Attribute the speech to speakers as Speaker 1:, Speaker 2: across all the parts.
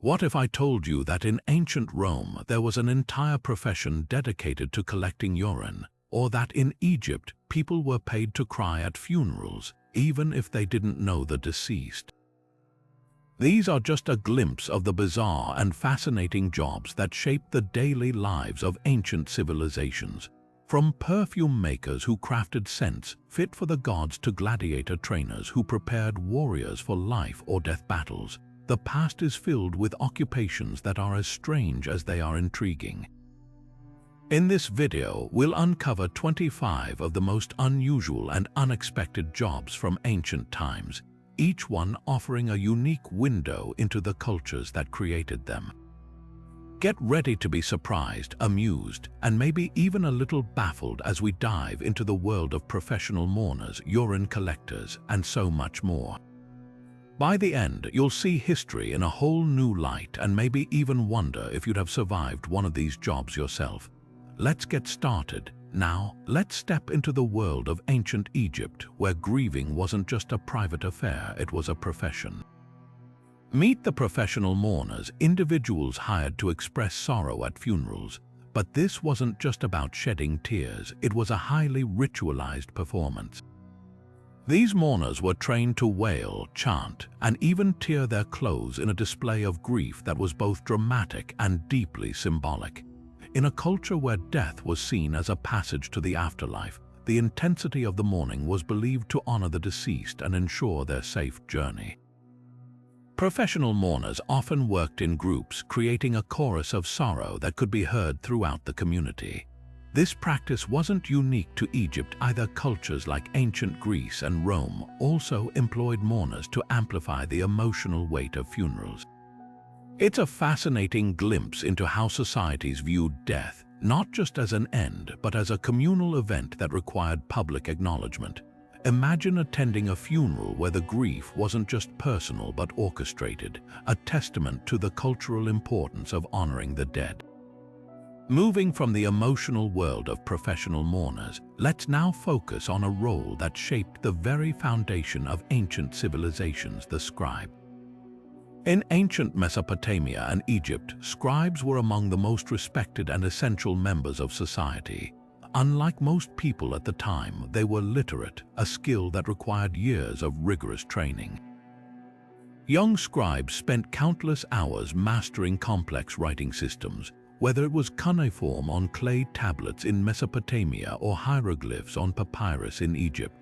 Speaker 1: What if I told you that in ancient Rome there was an entire profession dedicated to collecting urine, or that in Egypt people were paid to cry at funerals, even if they didn't know the deceased? These are just a glimpse of the bizarre and fascinating jobs that shaped the daily lives of ancient civilizations, from perfume makers who crafted scents fit for the gods to gladiator trainers who prepared warriors for life or death battles. The past is filled with occupations that are as strange as they are intriguing. In this video, we'll uncover 25 of the most unusual and unexpected jobs from ancient times, each one offering a unique window into the cultures that created them. Get ready to be surprised, amused, and maybe even a little baffled as we dive into the world of professional mourners, urine collectors, and so much more. By the end, you'll see history in a whole new light and maybe even wonder if you'd have survived one of these jobs yourself. Let's get started. Now, let's step into the world of ancient Egypt, where grieving wasn't just a private affair, it was a profession. Meet the professional mourners, individuals hired to express sorrow at funerals. But this wasn't just about shedding tears, it was a highly ritualized performance. These mourners were trained to wail, chant, and even tear their clothes in a display of grief that was both dramatic and deeply symbolic. In a culture where death was seen as a passage to the afterlife, the intensity of the mourning was believed to honor the deceased and ensure their safe journey. Professional mourners often worked in groups, creating a chorus of sorrow that could be heard throughout the community. This practice wasn't unique to Egypt either. Cultures like ancient Greece and Rome also employed mourners to amplify the emotional weight of funerals. It's a fascinating glimpse into how societies viewed death, not just as an end, but as a communal event that required public acknowledgement. Imagine attending a funeral where the grief wasn't just personal but orchestrated, a testament to the cultural importance of honoring the dead. Moving from the emotional world of professional mourners, let's now focus on a role that shaped the very foundation of ancient civilizations, the scribe. In ancient Mesopotamia and Egypt, scribes were among the most respected and essential members of society. Unlike most people at the time, they were literate, a skill that required years of rigorous training. Young scribes spent countless hours mastering complex writing systems, whether it was cuneiform on clay tablets in Mesopotamia or hieroglyphs on papyrus in Egypt.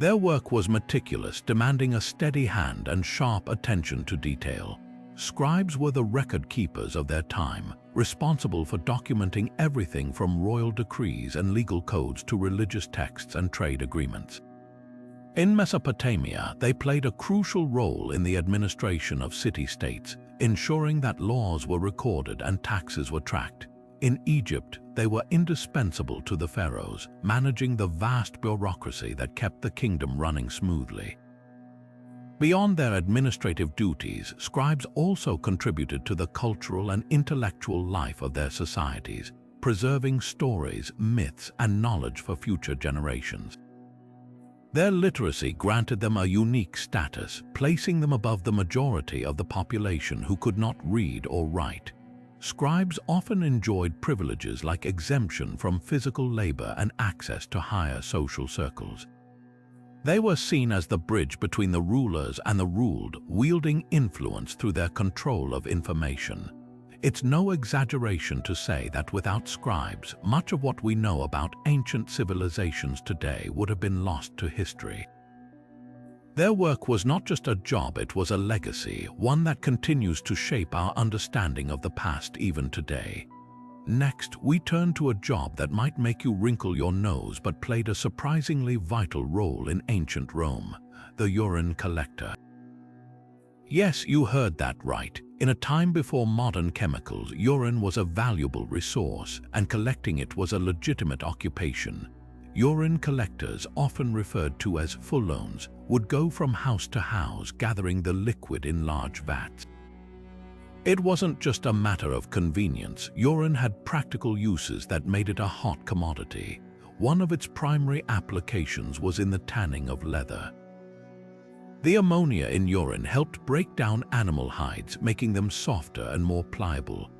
Speaker 1: Their work was meticulous, demanding a steady hand and sharp attention to detail. Scribes were the record keepers of their time, responsible for documenting everything from royal decrees and legal codes to religious texts and trade agreements. In Mesopotamia, they played a crucial role in the administration of city-states, ensuring that laws were recorded and taxes were tracked. In Egypt, they were indispensable to the pharaohs, managing the vast bureaucracy that kept the kingdom running smoothly. Beyond their administrative duties, scribes also contributed to the cultural and intellectual life of their societies, preserving stories, myths, and knowledge for future generations. Their literacy granted them a unique status, placing them above the majority of the population who could not read or write. Scribes often enjoyed privileges like exemption from physical labor and access to higher social circles. They were seen as the bridge between the rulers and the ruled, wielding influence through their control of information. It's no exaggeration to say that without scribes, much of what we know about ancient civilizations today would have been lost to history. Their work was not just a job, it was a legacy, one that continues to shape our understanding of the past even today. Next, we turn to a job that might make you wrinkle your nose but played a surprisingly vital role in ancient Rome: the urine collector. Yes, you heard that right. In a time before modern chemicals, urine was a valuable resource, and collecting it was a legitimate occupation. Urine collectors, often referred to as fullones, would go from house to house gathering the liquid in large vats. It wasn't just a matter of convenience. Urine had practical uses that made it a hot commodity. One of its primary applications was in the tanning of leather. The ammonia in urine helped break down animal hides, making them softer and more pliable.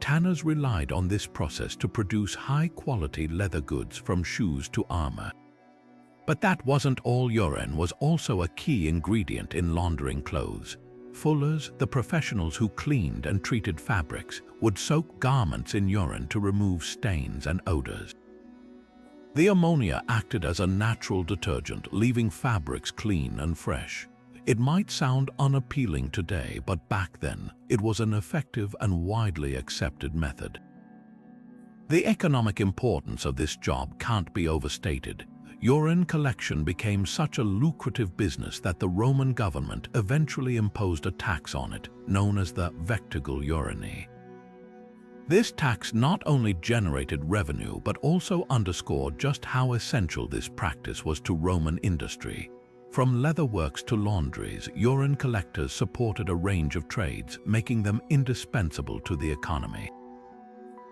Speaker 1: Tanners relied on this process to produce high-quality leather goods from shoes to armor. But that wasn't all. Urine was also a key ingredient in laundering clothes. Fullers, the professionals who cleaned and treated fabrics, would soak garments in urine to remove stains and odors. The ammonia acted as a natural detergent, leaving fabrics clean and fresh. It might sound unappealing today, but back then, it was an effective and widely accepted method. The economic importance of this job can't be overstated. Urine collection became such a lucrative business that the Roman government eventually imposed a tax on it, known as the vectigul urinae. This tax not only generated revenue but also underscored just how essential this practice was to Roman industry. From leatherworks to laundries, urine collectors supported a range of trades, making them indispensable to the economy.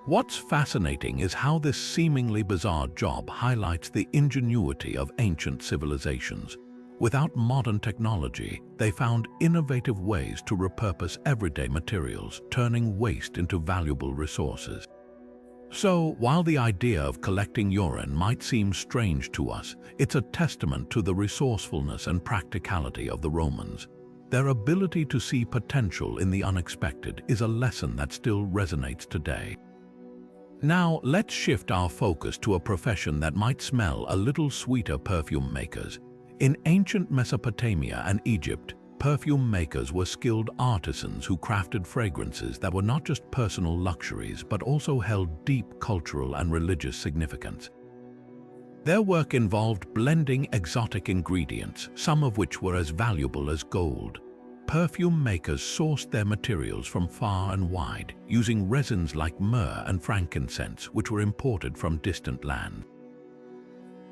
Speaker 1: What's fascinating is how this seemingly bizarre job highlights the ingenuity of ancient civilizations. Without modern technology, they found innovative ways to repurpose everyday materials, turning waste into valuable resources. So, while the idea of collecting urine might seem strange to us, it's a testament to the resourcefulness and practicality of the Romans. Their ability to see potential in the unexpected is a lesson that still resonates today. Now, let's shift our focus to a profession that might smell a little sweeter: perfume makers. In ancient Mesopotamia and Egypt, perfume makers were skilled artisans who crafted fragrances that were not just personal luxuries but also held deep cultural and religious significance. Their work involved blending exotic ingredients, some of which were as valuable as gold. Perfume makers sourced their materials from far and wide, using resins like myrrh and frankincense, which were imported from distant lands.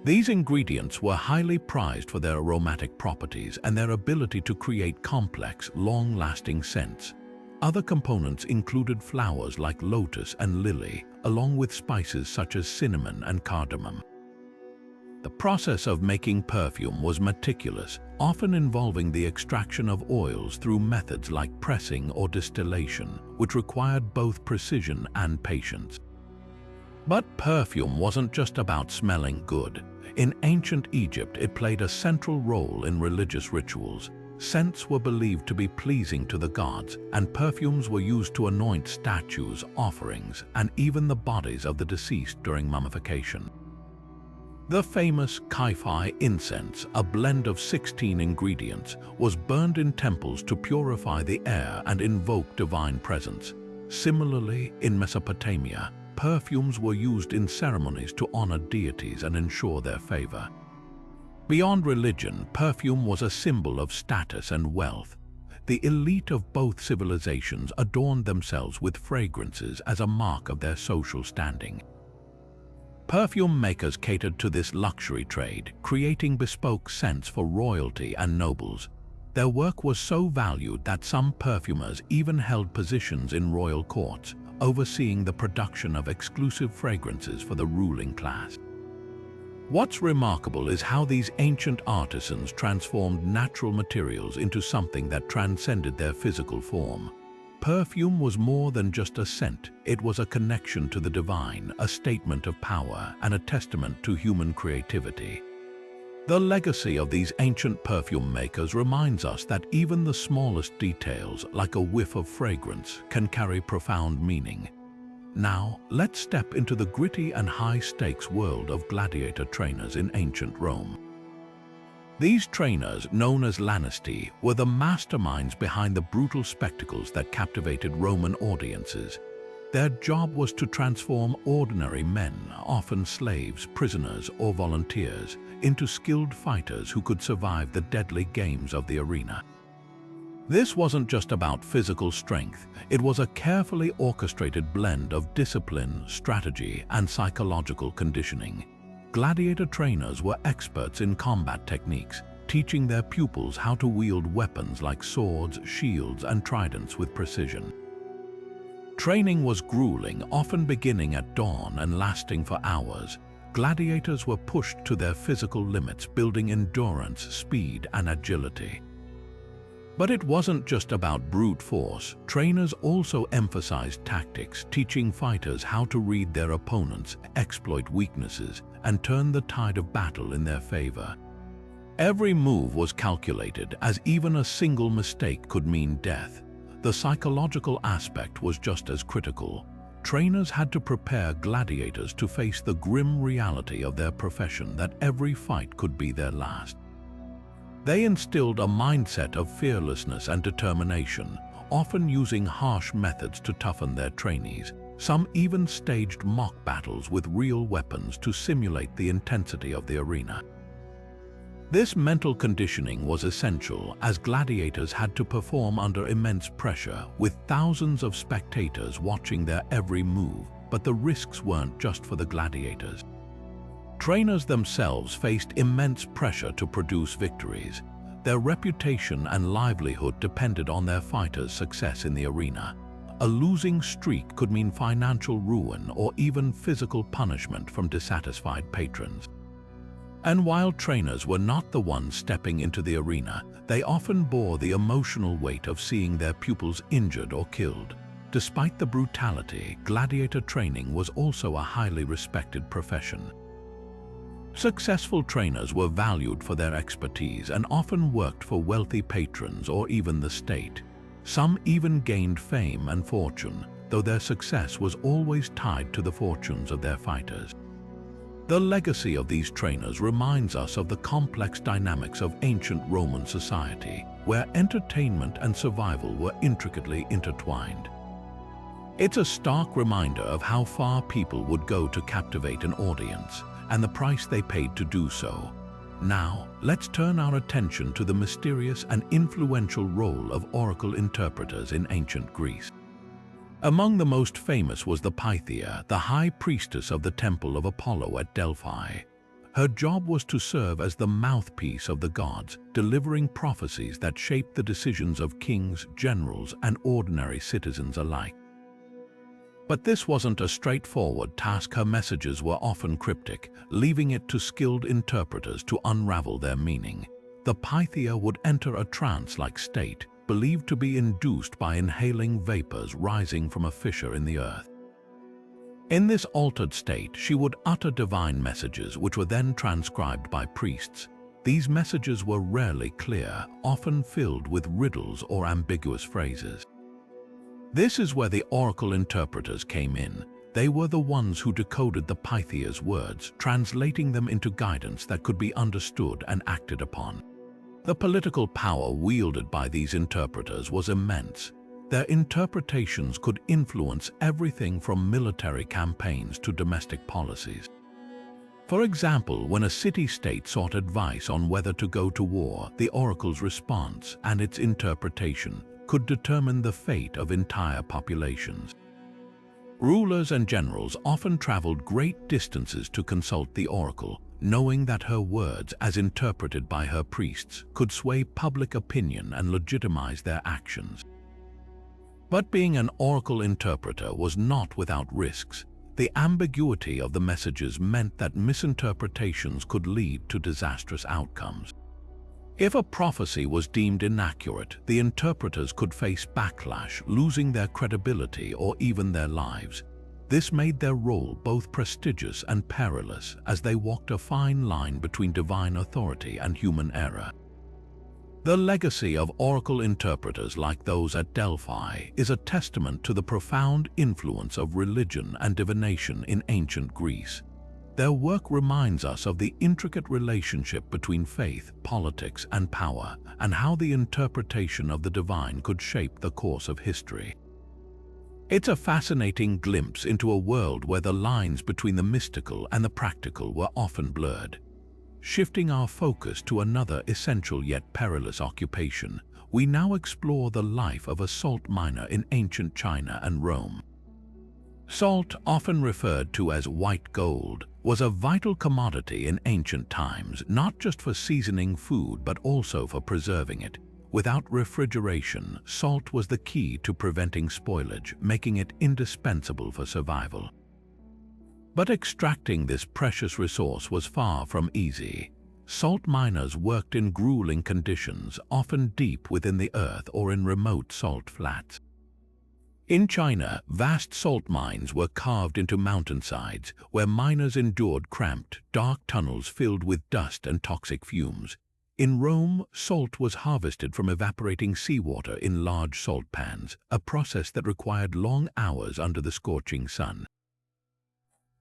Speaker 1: These ingredients were highly prized for their aromatic properties and their ability to create complex, long-lasting scents. Other components included flowers like lotus and lily, along with spices such as cinnamon and cardamom. The process of making perfume was meticulous, often involving the extraction of oils through methods like pressing or distillation, which required both precision and patience. But perfume wasn't just about smelling good. In ancient Egypt, it played a central role in religious rituals. Scents were believed to be pleasing to the gods, and perfumes were used to anoint statues, offerings, and even the bodies of the deceased during mummification. The famous Kai incense, a blend of 16 ingredients, was burned in temples to purify the air and invoke divine presence. Similarly, in Mesopotamia, perfumes were used in ceremonies to honor deities and ensure their favor. Beyond religion, perfume was a symbol of status and wealth. The elite of both civilizations adorned themselves with fragrances as a mark of their social standing. Perfume makers catered to this luxury trade, creating bespoke scents for royalty and nobles. Their work was so valued that some perfumers even held positions in royal courts, overseeing the production of exclusive fragrances for the ruling class. What's remarkable is how these ancient artisans transformed natural materials into something that transcended their physical form. Perfume was more than just a scent. It was a connection to the divine, a statement of power, and a testament to human creativity. The legacy of these ancient perfume makers reminds us that even the smallest details, like a whiff of fragrance, can carry profound meaning. Now, let's step into the gritty and high-stakes world of gladiator trainers in ancient Rome. These trainers, known as lanistae, were the masterminds behind the brutal spectacles that captivated Roman audiences. Their job was to transform ordinary men, often slaves, prisoners, or volunteers, into skilled fighters who could survive the deadly games of the arena. This wasn't just about physical strength, it was a carefully orchestrated blend of discipline, strategy, and psychological conditioning. Gladiator trainers were experts in combat techniques, teaching their pupils how to wield weapons like swords, shields, and tridents with precision. Training was grueling, often beginning at dawn and lasting for hours. Gladiators were pushed to their physical limits, building endurance, speed, and agility. But it wasn't just about brute force. Trainers also emphasized tactics, teaching fighters how to read their opponents, exploit weaknesses, and turn the tide of battle in their favor. Every move was calculated, as even a single mistake could mean death. The psychological aspect was just as critical. Trainers had to prepare gladiators to face the grim reality of their profession, that every fight could be their last. They instilled a mindset of fearlessness and determination, often using harsh methods to toughen their trainees. Some even staged mock battles with real weapons to simulate the intensity of the arena. This mental conditioning was essential, as gladiators had to perform under immense pressure, with thousands of spectators watching their every move. But the risks weren't just for the gladiators. Trainers themselves faced immense pressure to produce victories. Their reputation and livelihood depended on their fighters' success in the arena. A losing streak could mean financial ruin or even physical punishment from dissatisfied patrons. And while trainers were not the ones stepping into the arena, they often bore the emotional weight of seeing their pupils injured or killed. Despite the brutality, gladiator training was also a highly respected profession. Successful trainers were valued for their expertise and often worked for wealthy patrons or even the state. Some even gained fame and fortune, though their success was always tied to the fortunes of their fighters. The legacy of these trainers reminds us of the complex dynamics of ancient Roman society, where entertainment and survival were intricately intertwined. It's a stark reminder of how far people would go to captivate an audience, and the price they paid to do so. Now, let's turn our attention to the mysterious and influential role of oracle interpreters in ancient Greece. Among the most famous was the Pythia, the high priestess of the temple of Apollo at Delphi. Her job was to serve as the mouthpiece of the gods, delivering prophecies that shaped the decisions of kings, generals, and ordinary citizens alike. But this wasn't a straightforward task. Her messages were often cryptic, leaving it to skilled interpreters to unravel their meaning. The Pythia would enter a trance-like state, believed to be induced by inhaling vapors rising from a fissure in the earth. In this altered state, she would utter divine messages which were then transcribed by priests. These messages were rarely clear, often filled with riddles or ambiguous phrases. This is where the oracle interpreters came in. They were the ones who decoded the Pythia's words, translating them into guidance that could be understood and acted upon. The political power wielded by these interpreters was immense. Their interpretations could influence everything from military campaigns to domestic policies. For example, when a city-state sought advice on whether to go to war, the oracle's response and its interpretation could determine the fate of entire populations. Rulers and generals often traveled great distances to consult the oracle, knowing that her words, as interpreted by her priests, could sway public opinion and legitimize their actions. But being an oracle interpreter was not without risks. The ambiguity of the messages meant that misinterpretations could lead to disastrous outcomes. If a prophecy was deemed inaccurate, the interpreters could face backlash, losing their credibility or even their lives. This made their role both prestigious and perilous, as they walked a fine line between divine authority and human error. The legacy of oracle interpreters like those at Delphi is a testament to the profound influence of religion and divination in ancient Greece. Their work reminds us of the intricate relationship between faith, politics, and power, and how the interpretation of the divine could shape the course of history. It's a fascinating glimpse into a world where the lines between the mystical and the practical were often blurred. Shifting our focus to another essential yet perilous occupation, we now explore the life of a salt miner in ancient China and Rome. Salt, often referred to as white gold, was a vital commodity in ancient times, not just for seasoning food but also for preserving it. Without refrigeration, salt was the key to preventing spoilage, making it indispensable for survival. But extracting this precious resource was far from easy. Salt miners worked in grueling conditions, often deep within the earth or in remote salt flats. In China, vast salt mines were carved into mountainsides where miners endured cramped, dark tunnels filled with dust and toxic fumes. In Rome, salt was harvested from evaporating seawater in large salt pans, a process that required long hours under the scorching sun.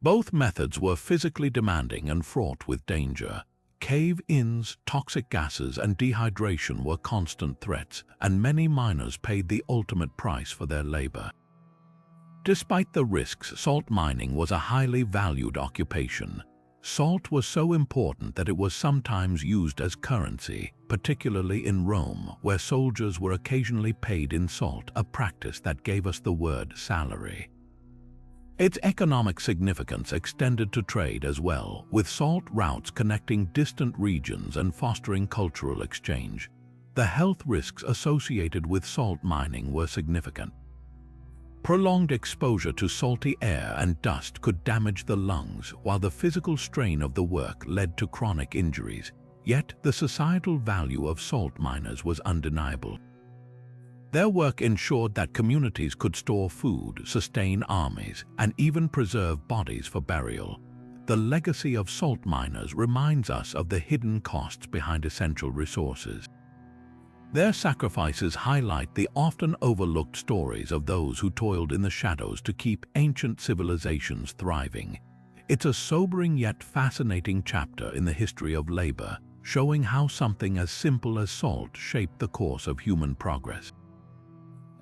Speaker 1: Both methods were physically demanding and fraught with danger. Cave-ins, toxic gases, and dehydration were constant threats, and many miners paid the ultimate price for their labor. Despite the risks, salt mining was a highly valued occupation. Salt was so important that it was sometimes used as currency, particularly in Rome, where soldiers were occasionally paid in salt, a practice that gave us the word salary. Its economic significance extended to trade as well, with salt routes connecting distant regions and fostering cultural exchange. The health risks associated with salt mining were significant. Prolonged exposure to salty air and dust could damage the lungs, while the physical strain of the work led to chronic injuries. Yet, the societal value of salt miners was undeniable. Their work ensured that communities could store food, sustain armies, and even preserve bodies for burial. The legacy of salt miners reminds us of the hidden costs behind essential resources. Their sacrifices highlight the often overlooked stories of those who toiled in the shadows to keep ancient civilizations thriving. It's a sobering yet fascinating chapter in the history of labor, showing how something as simple as salt shaped the course of human progress.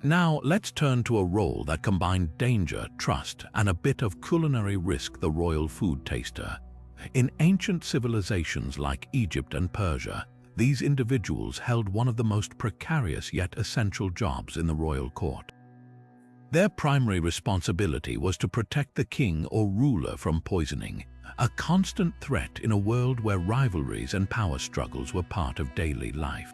Speaker 1: Now, let's turn to a role that combined danger, trust, and a bit of culinary risk: the royal food taster. In ancient civilizations like Egypt and Persia, these individuals held one of the most precarious yet essential jobs in the royal court. Their primary responsibility was to protect the king or ruler from poisoning, a constant threat in a world where rivalries and power struggles were part of daily life.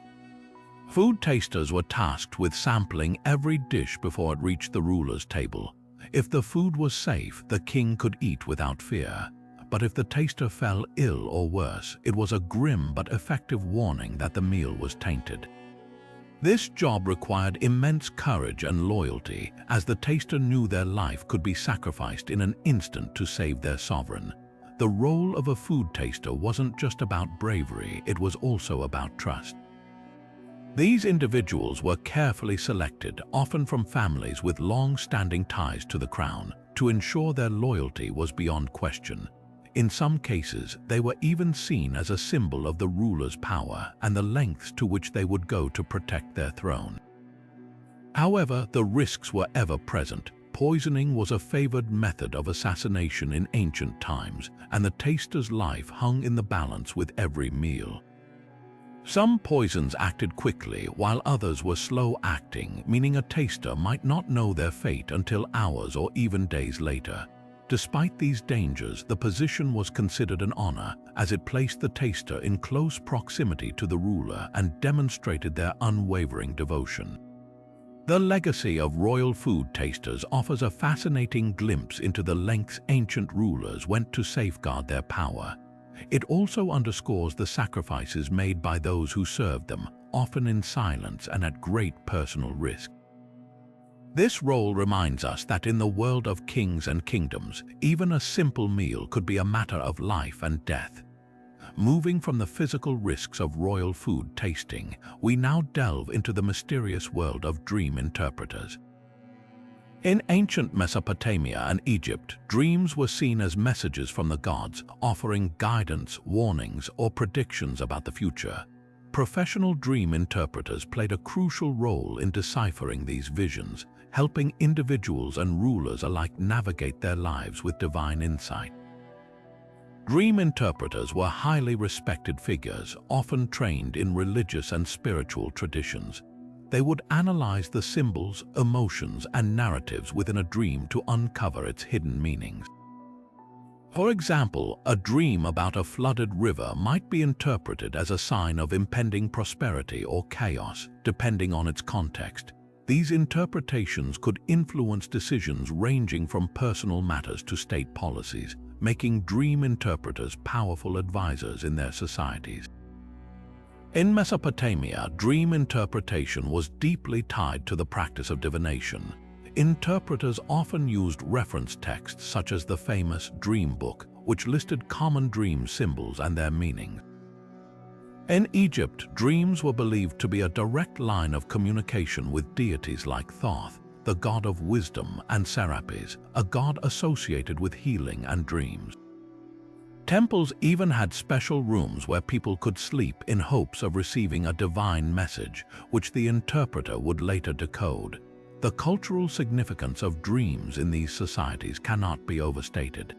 Speaker 1: Food tasters were tasked with sampling every dish before it reached the ruler's table. If the food was safe, the king could eat without fear. But if the taster fell ill or worse, it was a grim but effective warning that the meal was tainted. This job required immense courage and loyalty, as the taster knew their life could be sacrificed in an instant to save their sovereign. The role of a food taster wasn't just about bravery, it was also about trust. These individuals were carefully selected, often from families with long-standing ties to the crown, to ensure their loyalty was beyond question. In some cases, they were even seen as a symbol of the ruler's power and the lengths to which they would go to protect their throne. However, the risks were ever present. Poisoning was a favored method of assassination in ancient times, and the taster's life hung in the balance with every meal. Some poisons acted quickly, while others were slow-acting, meaning a taster might not know their fate until hours or even days later. Despite these dangers, the position was considered an honor, as it placed the taster in close proximity to the ruler and demonstrated their unwavering devotion. The legacy of royal food tasters offers a fascinating glimpse into the lengths ancient rulers went to safeguard their power. It also underscores the sacrifices made by those who served them, often in silence and at great personal risk. This role reminds us that in the world of kings and kingdoms, even a simple meal could be a matter of life and death. Moving from the physical risks of royal food tasting, we now delve into the mysterious world of dream interpreters. In ancient Mesopotamia and Egypt, dreams were seen as messages from the gods, offering guidance, warnings, or predictions about the future. Professional dream interpreters played a crucial role in deciphering these visions, helping individuals and rulers alike navigate their lives with divine insight. Dream interpreters were highly respected figures, often trained in religious and spiritual traditions. They would analyze the symbols, emotions, and narratives within a dream to uncover its hidden meanings. For example, a dream about a flooded river might be interpreted as a sign of impending prosperity or chaos, depending on its context. These interpretations could influence decisions ranging from personal matters to state policies, making dream interpreters powerful advisors in their societies. In Mesopotamia, dream interpretation was deeply tied to the practice of divination. Interpreters often used reference texts such as the famous Dream Book, which listed common dream symbols and their meanings. In Egypt, dreams were believed to be a direct line of communication with deities like Thoth, the god of wisdom, and Serapis, a god associated with healing and dreams. Temples even had special rooms where people could sleep in hopes of receiving a divine message, which the interpreter would later decode. The cultural significance of dreams in these societies cannot be overstated.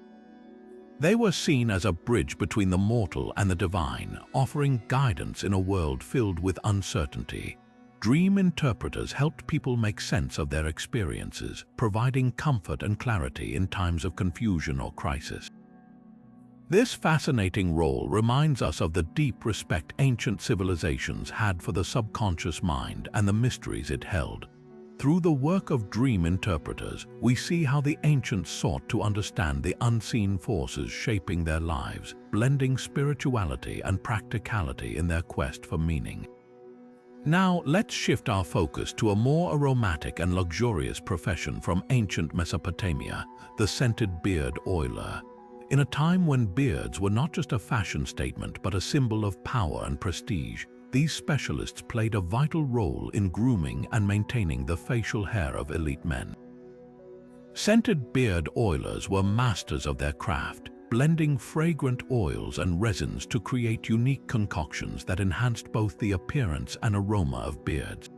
Speaker 1: They were seen as a bridge between the mortal and the divine, offering guidance in a world filled with uncertainty. Dream interpreters helped people make sense of their experiences, providing comfort and clarity in times of confusion or crisis. This fascinating role reminds us of the deep respect ancient civilizations had for the subconscious mind and the mysteries it held. Through the work of dream interpreters, we see how the ancients sought to understand the unseen forces shaping their lives, blending spirituality and practicality in their quest for meaning. Now, let's shift our focus to a more aromatic and luxurious profession from ancient Mesopotamia, the scented beard oiler. In a time when beards were not just a fashion statement but a symbol of power and prestige, these specialists played a vital role in grooming and maintaining the facial hair of elite men. Scented beard oilers were masters of their craft, blending fragrant oils and resins to create unique concoctions that enhanced both the appearance and aroma of beards.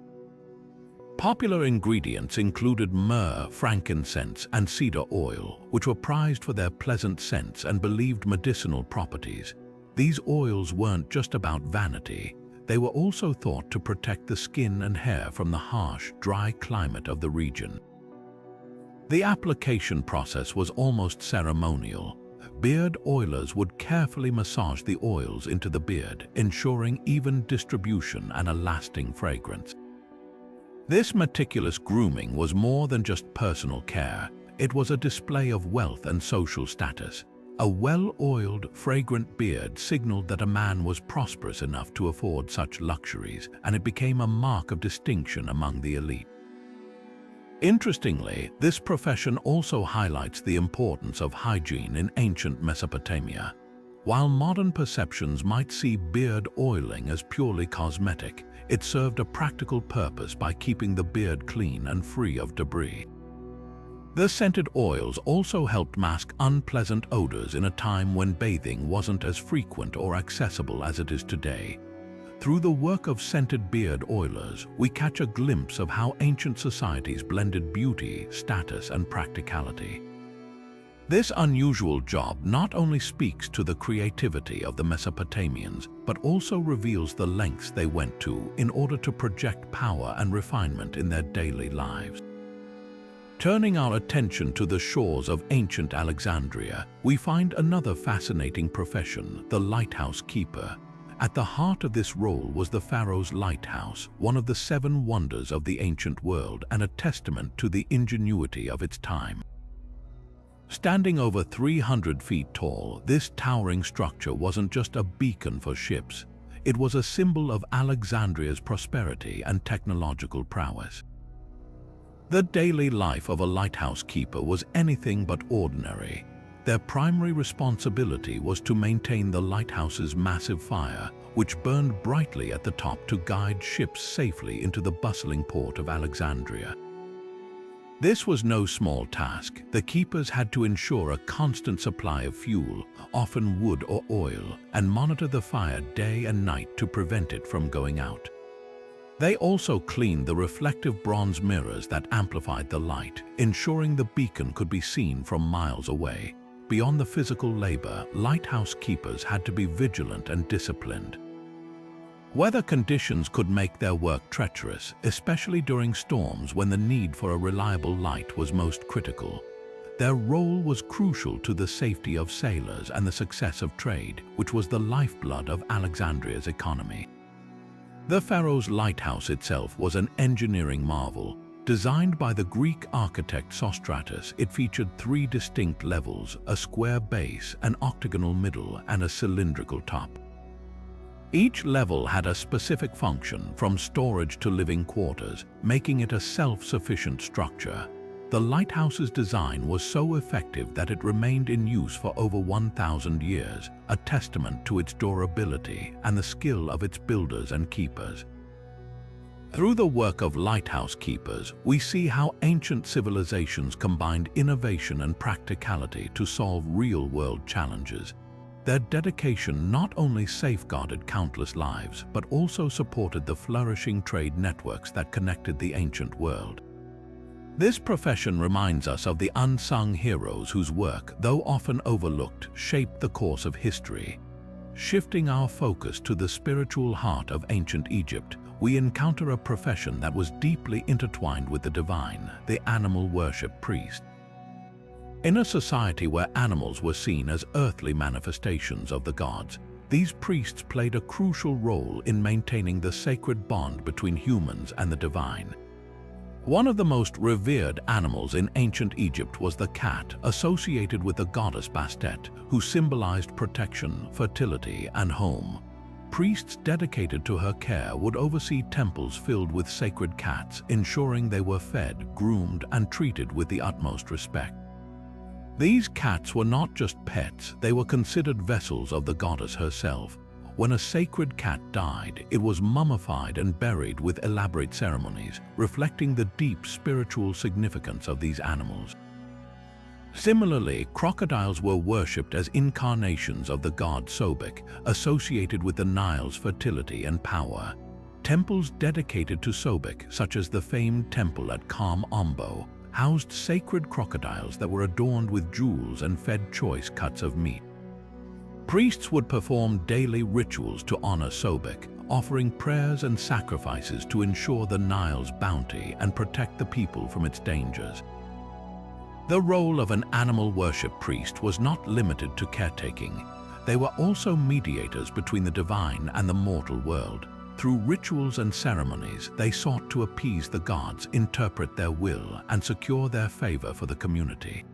Speaker 1: Popular ingredients included myrrh, frankincense, and cedar oil, which were prized for their pleasant scents and believed medicinal properties. These oils weren't just about vanity. They were also thought to protect the skin and hair from the harsh, dry climate of the region. The application process was almost ceremonial. Beard oilers would carefully massage the oils into the beard, ensuring even distribution and a lasting fragrance. This meticulous grooming was more than just personal care. It was a display of wealth and social status. A well-oiled, fragrant beard signaled that a man was prosperous enough to afford such luxuries, and it became a mark of distinction among the elite. Interestingly, this profession also highlights the importance of hygiene in ancient Mesopotamia. While modern perceptions might see beard oiling as purely cosmetic, it served a practical purpose by keeping the beard clean and free of debris. The scented oils also helped mask unpleasant odors in a time when bathing wasn't as frequent or accessible as it is today. Through the work of scented beard oilers, we catch a glimpse of how ancient societies blended beauty, status, and practicality. This unusual job not only speaks to the creativity of the Mesopotamians, but also reveals the lengths they went to in order to project power and refinement in their daily lives. Turning our attention to the shores of ancient Alexandria, we find another fascinating profession, the lighthouse keeper. At the heart of this role was the pharaoh's lighthouse, one of the 7 wonders of the ancient world and a testament to the ingenuity of its time. Standing over 300 feet tall, this towering structure wasn't just a beacon for ships. It was a symbol of Alexandria's prosperity and technological prowess. The daily life of a lighthouse keeper was anything but ordinary. Their primary responsibility was to maintain the lighthouse's massive fire, which burned brightly at the top to guide ships safely into the bustling port of Alexandria. This was no small task. The keepers had to ensure a constant supply of fuel, often wood or oil, and monitor the fire day and night to prevent it from going out. They also cleaned the reflective bronze mirrors that amplified the light, ensuring the beacon could be seen from miles away. Beyond the physical labor, lighthouse keepers had to be vigilant and disciplined. Weather conditions could make their work treacherous, especially during storms when the need for a reliable light was most critical. Their role was crucial to the safety of sailors and the success of trade, which was the lifeblood of Alexandria's economy. The pharaoh's lighthouse itself was an engineering marvel. Designed by the Greek architect Sostratus, it featured 3 distinct levels: a square base, an octagonal middle, and a cylindrical top. Each level had a specific function, from storage to living quarters, making it a self-sufficient structure. The lighthouse's design was so effective that it remained in use for over 1,000 years, a testament to its durability and the skill of its builders and keepers. Through the work of lighthouse keepers, we see how ancient civilizations combined innovation and practicality to solve real-world challenges. Their dedication not only safeguarded countless lives, but also supported the flourishing trade networks that connected the ancient world. This profession reminds us of the unsung heroes whose work, though often overlooked, shaped the course of history. Shifting our focus to the spiritual heart of ancient Egypt, we encounter a profession that was deeply intertwined with the divine, the animal worship priest. In a society where animals were seen as earthly manifestations of the gods, these priests played a crucial role in maintaining the sacred bond between humans and the divine. One of the most revered animals in ancient Egypt was the cat, associated with the goddess Bastet, who symbolized protection, fertility, and home. Priests dedicated to her care would oversee temples filled with sacred cats, ensuring they were fed, groomed, and treated with the utmost respect. These cats were not just pets, they were considered vessels of the goddess herself. When a sacred cat died, it was mummified and buried with elaborate ceremonies, reflecting the deep spiritual significance of these animals. Similarly, crocodiles were worshipped as incarnations of the god Sobek, associated with the Nile's fertility and power. Temples dedicated to Sobek, such as the famed temple at Kam Ombo, housed sacred crocodiles that were adorned with jewels and fed choice cuts of meat. Priests would perform daily rituals to honor Sobek, offering prayers and sacrifices to ensure the Nile's bounty and protect the people from its dangers. The role of an animal worship priest was not limited to caretaking. They were also mediators between the divine and the mortal world. Through rituals and ceremonies, they sought to appease the gods, interpret their will, and secure their favor for the community.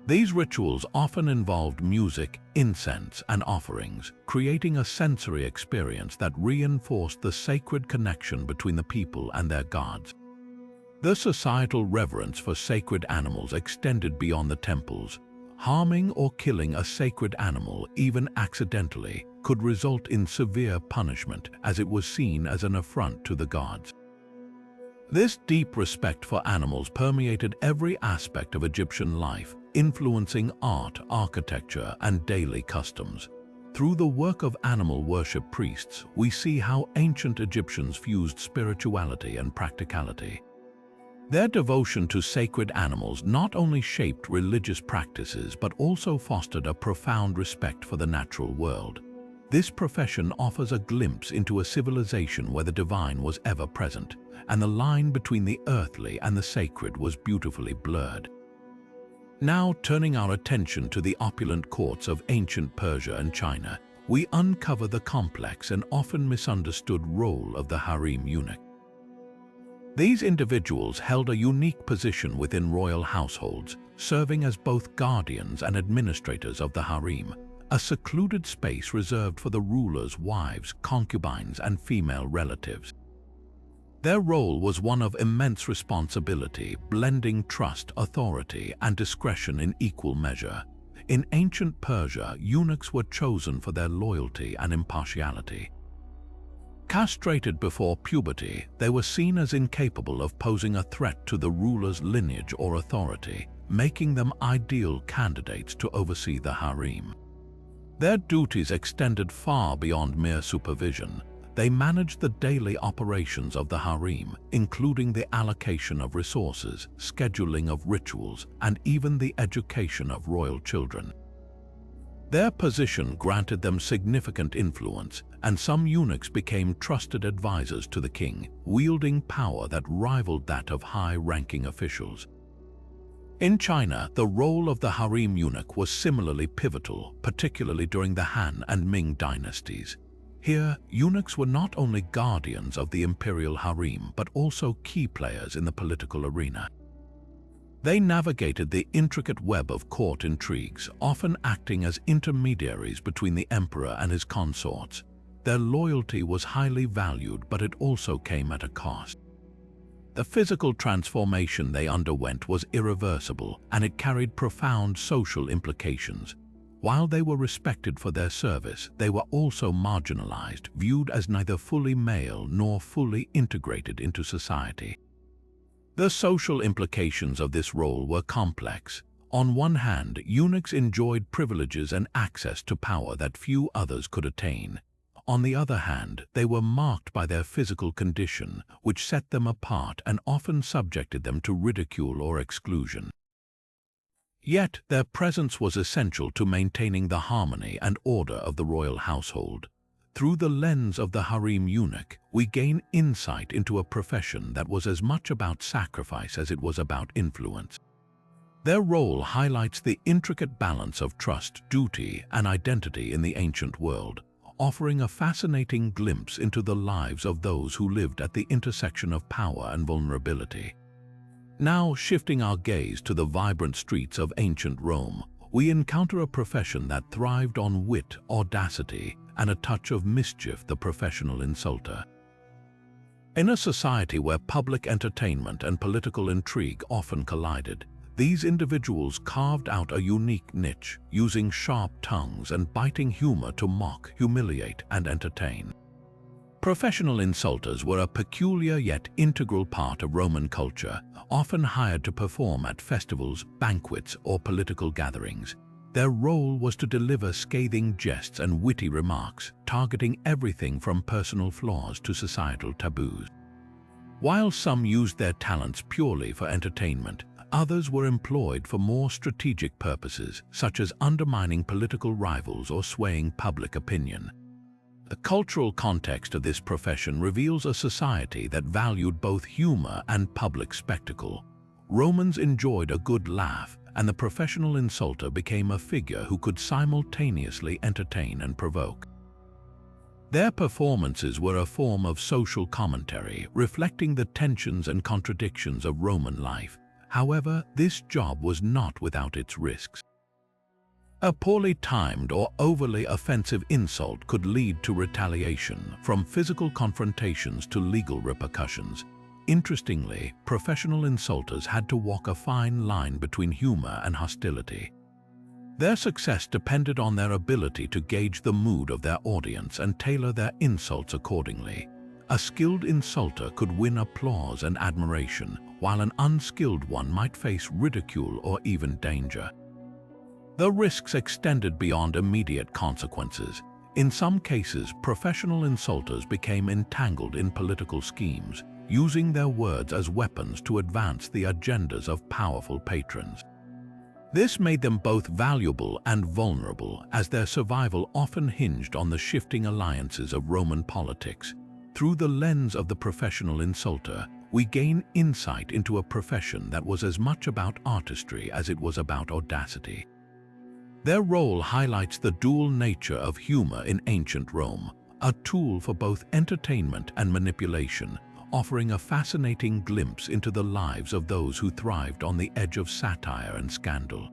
Speaker 1: These rituals often involved music, incense, and offerings, creating a sensory experience that reinforced the sacred connection between the people and their gods. The societal reverence for sacred animals extended beyond the temples. Harming or killing a sacred animal, even accidentally, could result in severe punishment, as it was seen as an affront to the gods. This deep respect for animals permeated every aspect of Egyptian life, influencing art, architecture, and daily customs. Through the work of animal worship priests, we see how ancient Egyptians fused spirituality and practicality. Their devotion to sacred animals not only shaped religious practices but also fostered a profound respect for the natural world. This profession offers a glimpse into a civilization where the divine was ever present, and the line between the earthly and the sacred was beautifully blurred. Now, turning our attention to the opulent courts of ancient Persia and China, we uncover the complex and often misunderstood role of the harem eunuch. These individuals held a unique position within royal households, serving as both guardians and administrators of the harem, a secluded space reserved for the ruler's wives, concubines, and female relatives. Their role was one of immense responsibility, blending trust, authority, and discretion in equal measure. In ancient Persia, eunuchs were chosen for their loyalty and impartiality. Castrated before puberty, they were seen as incapable of posing a threat to the ruler's lineage or authority, making them ideal candidates to oversee the harem. Their duties extended far beyond mere supervision. They managed the daily operations of the harem, including the allocation of resources, scheduling of rituals, and even the education of royal children. Their position granted them significant influence, and some eunuchs became trusted advisors to the king, wielding power that rivaled that of high-ranking officials. In China, the role of the harem eunuch was similarly pivotal, particularly during the Han and Ming dynasties. Here, eunuchs were not only guardians of the imperial harem, but also key players in the political arena. They navigated the intricate web of court intrigues, often acting as intermediaries between the emperor and his consorts. Their loyalty was highly valued, but it also came at a cost. The physical transformation they underwent was irreversible, and it carried profound social implications. While they were respected for their service, they were also marginalized, viewed as neither fully male nor fully integrated into society. The social implications of this role were complex. On one hand, eunuchs enjoyed privileges and access to power that few others could attain. On the other hand, they were marked by their physical condition, which set them apart and often subjected them to ridicule or exclusion. Yet, their presence was essential to maintaining the harmony and order of the royal household. Through the lens of the harem eunuch, we gain insight into a profession that was as much about sacrifice as it was about influence. Their role highlights the intricate balance of trust, duty, and identity in the ancient world, offering a fascinating glimpse into the lives of those who lived at the intersection of power and vulnerability. Now, shifting our gaze to the vibrant streets of ancient Rome, we encounter a profession that thrived on wit, audacity, and a touch of mischief: the professional insulter. In a society where public entertainment and political intrigue often collided, these individuals carved out a unique niche, using sharp tongues and biting humor to mock, humiliate, and entertain. Professional insulters were a peculiar yet integral part of Roman culture, often hired to perform at festivals, banquets, or political gatherings. Their role was to deliver scathing jests and witty remarks, targeting everything from personal flaws to societal taboos. While some used their talents purely for entertainment, others were employed for more strategic purposes, such as undermining political rivals or swaying public opinion. The cultural context of this profession reveals a society that valued both humor and public spectacle. Romans enjoyed a good laugh, and the professional insulter became a figure who could simultaneously entertain and provoke. Their performances were a form of social commentary, reflecting the tensions and contradictions of Roman life. However, this job was not without its risks. A poorly timed or overly offensive insult could lead to retaliation, from physical confrontations to legal repercussions. Interestingly, professional insulters had to walk a fine line between humor and hostility. Their success depended on their ability to gauge the mood of their audience and tailor their insults accordingly. A skilled insulter could win applause and admiration, while an unskilled one might face ridicule or even danger. The risks extended beyond immediate consequences. In some cases, professional insulters became entangled in political schemes, using their words as weapons to advance the agendas of powerful patrons. This made them both valuable and vulnerable, as their survival often hinged on the shifting alliances of Roman politics. Through the lens of the professional insulter, we gain insight into a profession that was as much about artistry as it was about audacity. Their role highlights the dual nature of humor in ancient Rome, a tool for both entertainment and manipulation, offering a fascinating glimpse into the lives of those who thrived on the edge of satire and scandal.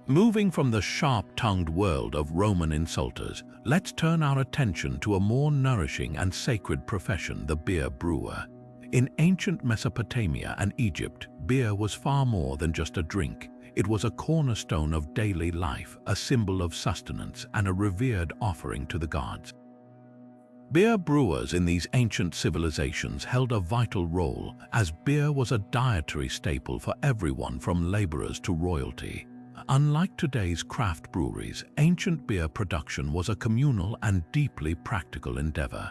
Speaker 1: Moving from the sharp-tongued world of Roman insulters, let's turn our attention to a more nourishing and sacred profession: the beer brewer. In ancient Mesopotamia and Egypt, beer was far more than just a drink. It was a cornerstone of daily life, a symbol of sustenance, and a revered offering to the gods. Beer brewers in these ancient civilizations held a vital role, as beer was a dietary staple for everyone from laborers to royalty. Unlike today's craft breweries, ancient beer production was a communal and deeply practical endeavor.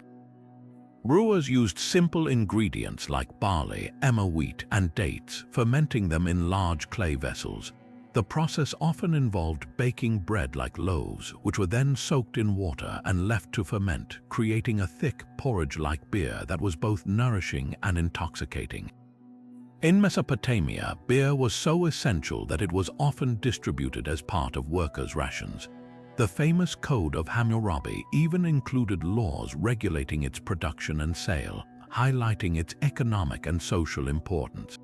Speaker 1: Brewers used simple ingredients like barley, emmer wheat, and dates, fermenting them in large clay vessels. The process often involved baking bread like loaves, which were then soaked in water and left to ferment, creating a thick, porridge-like beer that was both nourishing and intoxicating. In Mesopotamia, beer was so essential that it was often distributed as part of workers' rations. The famous Code of Hammurabi even included laws regulating its production and sale, highlighting its economic and social importance.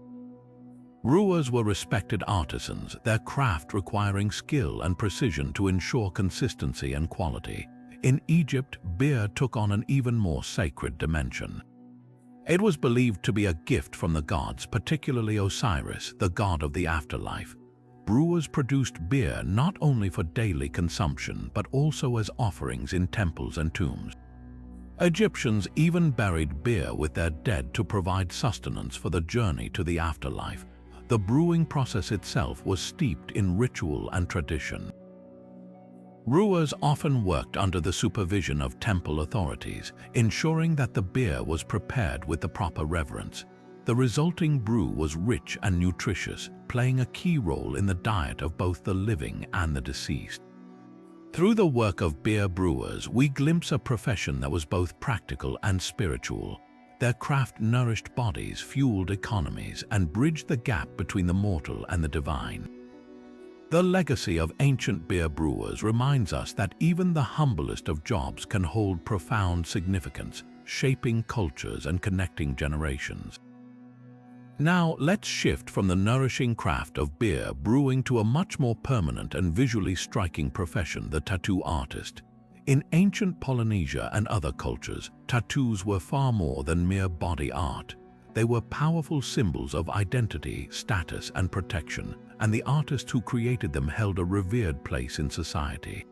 Speaker 1: Brewers were respected artisans, their craft requiring skill and precision to ensure consistency and quality. In Egypt, beer took on an even more sacred dimension. It was believed to be a gift from the gods, particularly Osiris, the god of the afterlife. Brewers produced beer not only for daily consumption, but also as offerings in temples and tombs. Egyptians even buried beer with their dead to provide sustenance for the journey to the afterlife. The brewing process itself was steeped in ritual and tradition. Brewers often worked under the supervision of temple authorities, ensuring that the beer was prepared with the proper reverence. The resulting brew was rich and nutritious, playing a key role in the diet of both the living and the deceased. Through the work of beer brewers, we glimpse a profession that was both practical and spiritual. Their craft nourished bodies, fueled economies, and bridged the gap between the mortal and the divine. The legacy of ancient beer brewers reminds us that even the humblest of jobs can hold profound significance, shaping cultures and connecting generations. Now, let's shift from the nourishing craft of beer brewing to a much more permanent and visually striking profession, the tattoo artist. In ancient Polynesia and other cultures, tattoos were far more than mere body art. They were powerful symbols of identity, status, and protection, and the artists who created them held a revered place in society.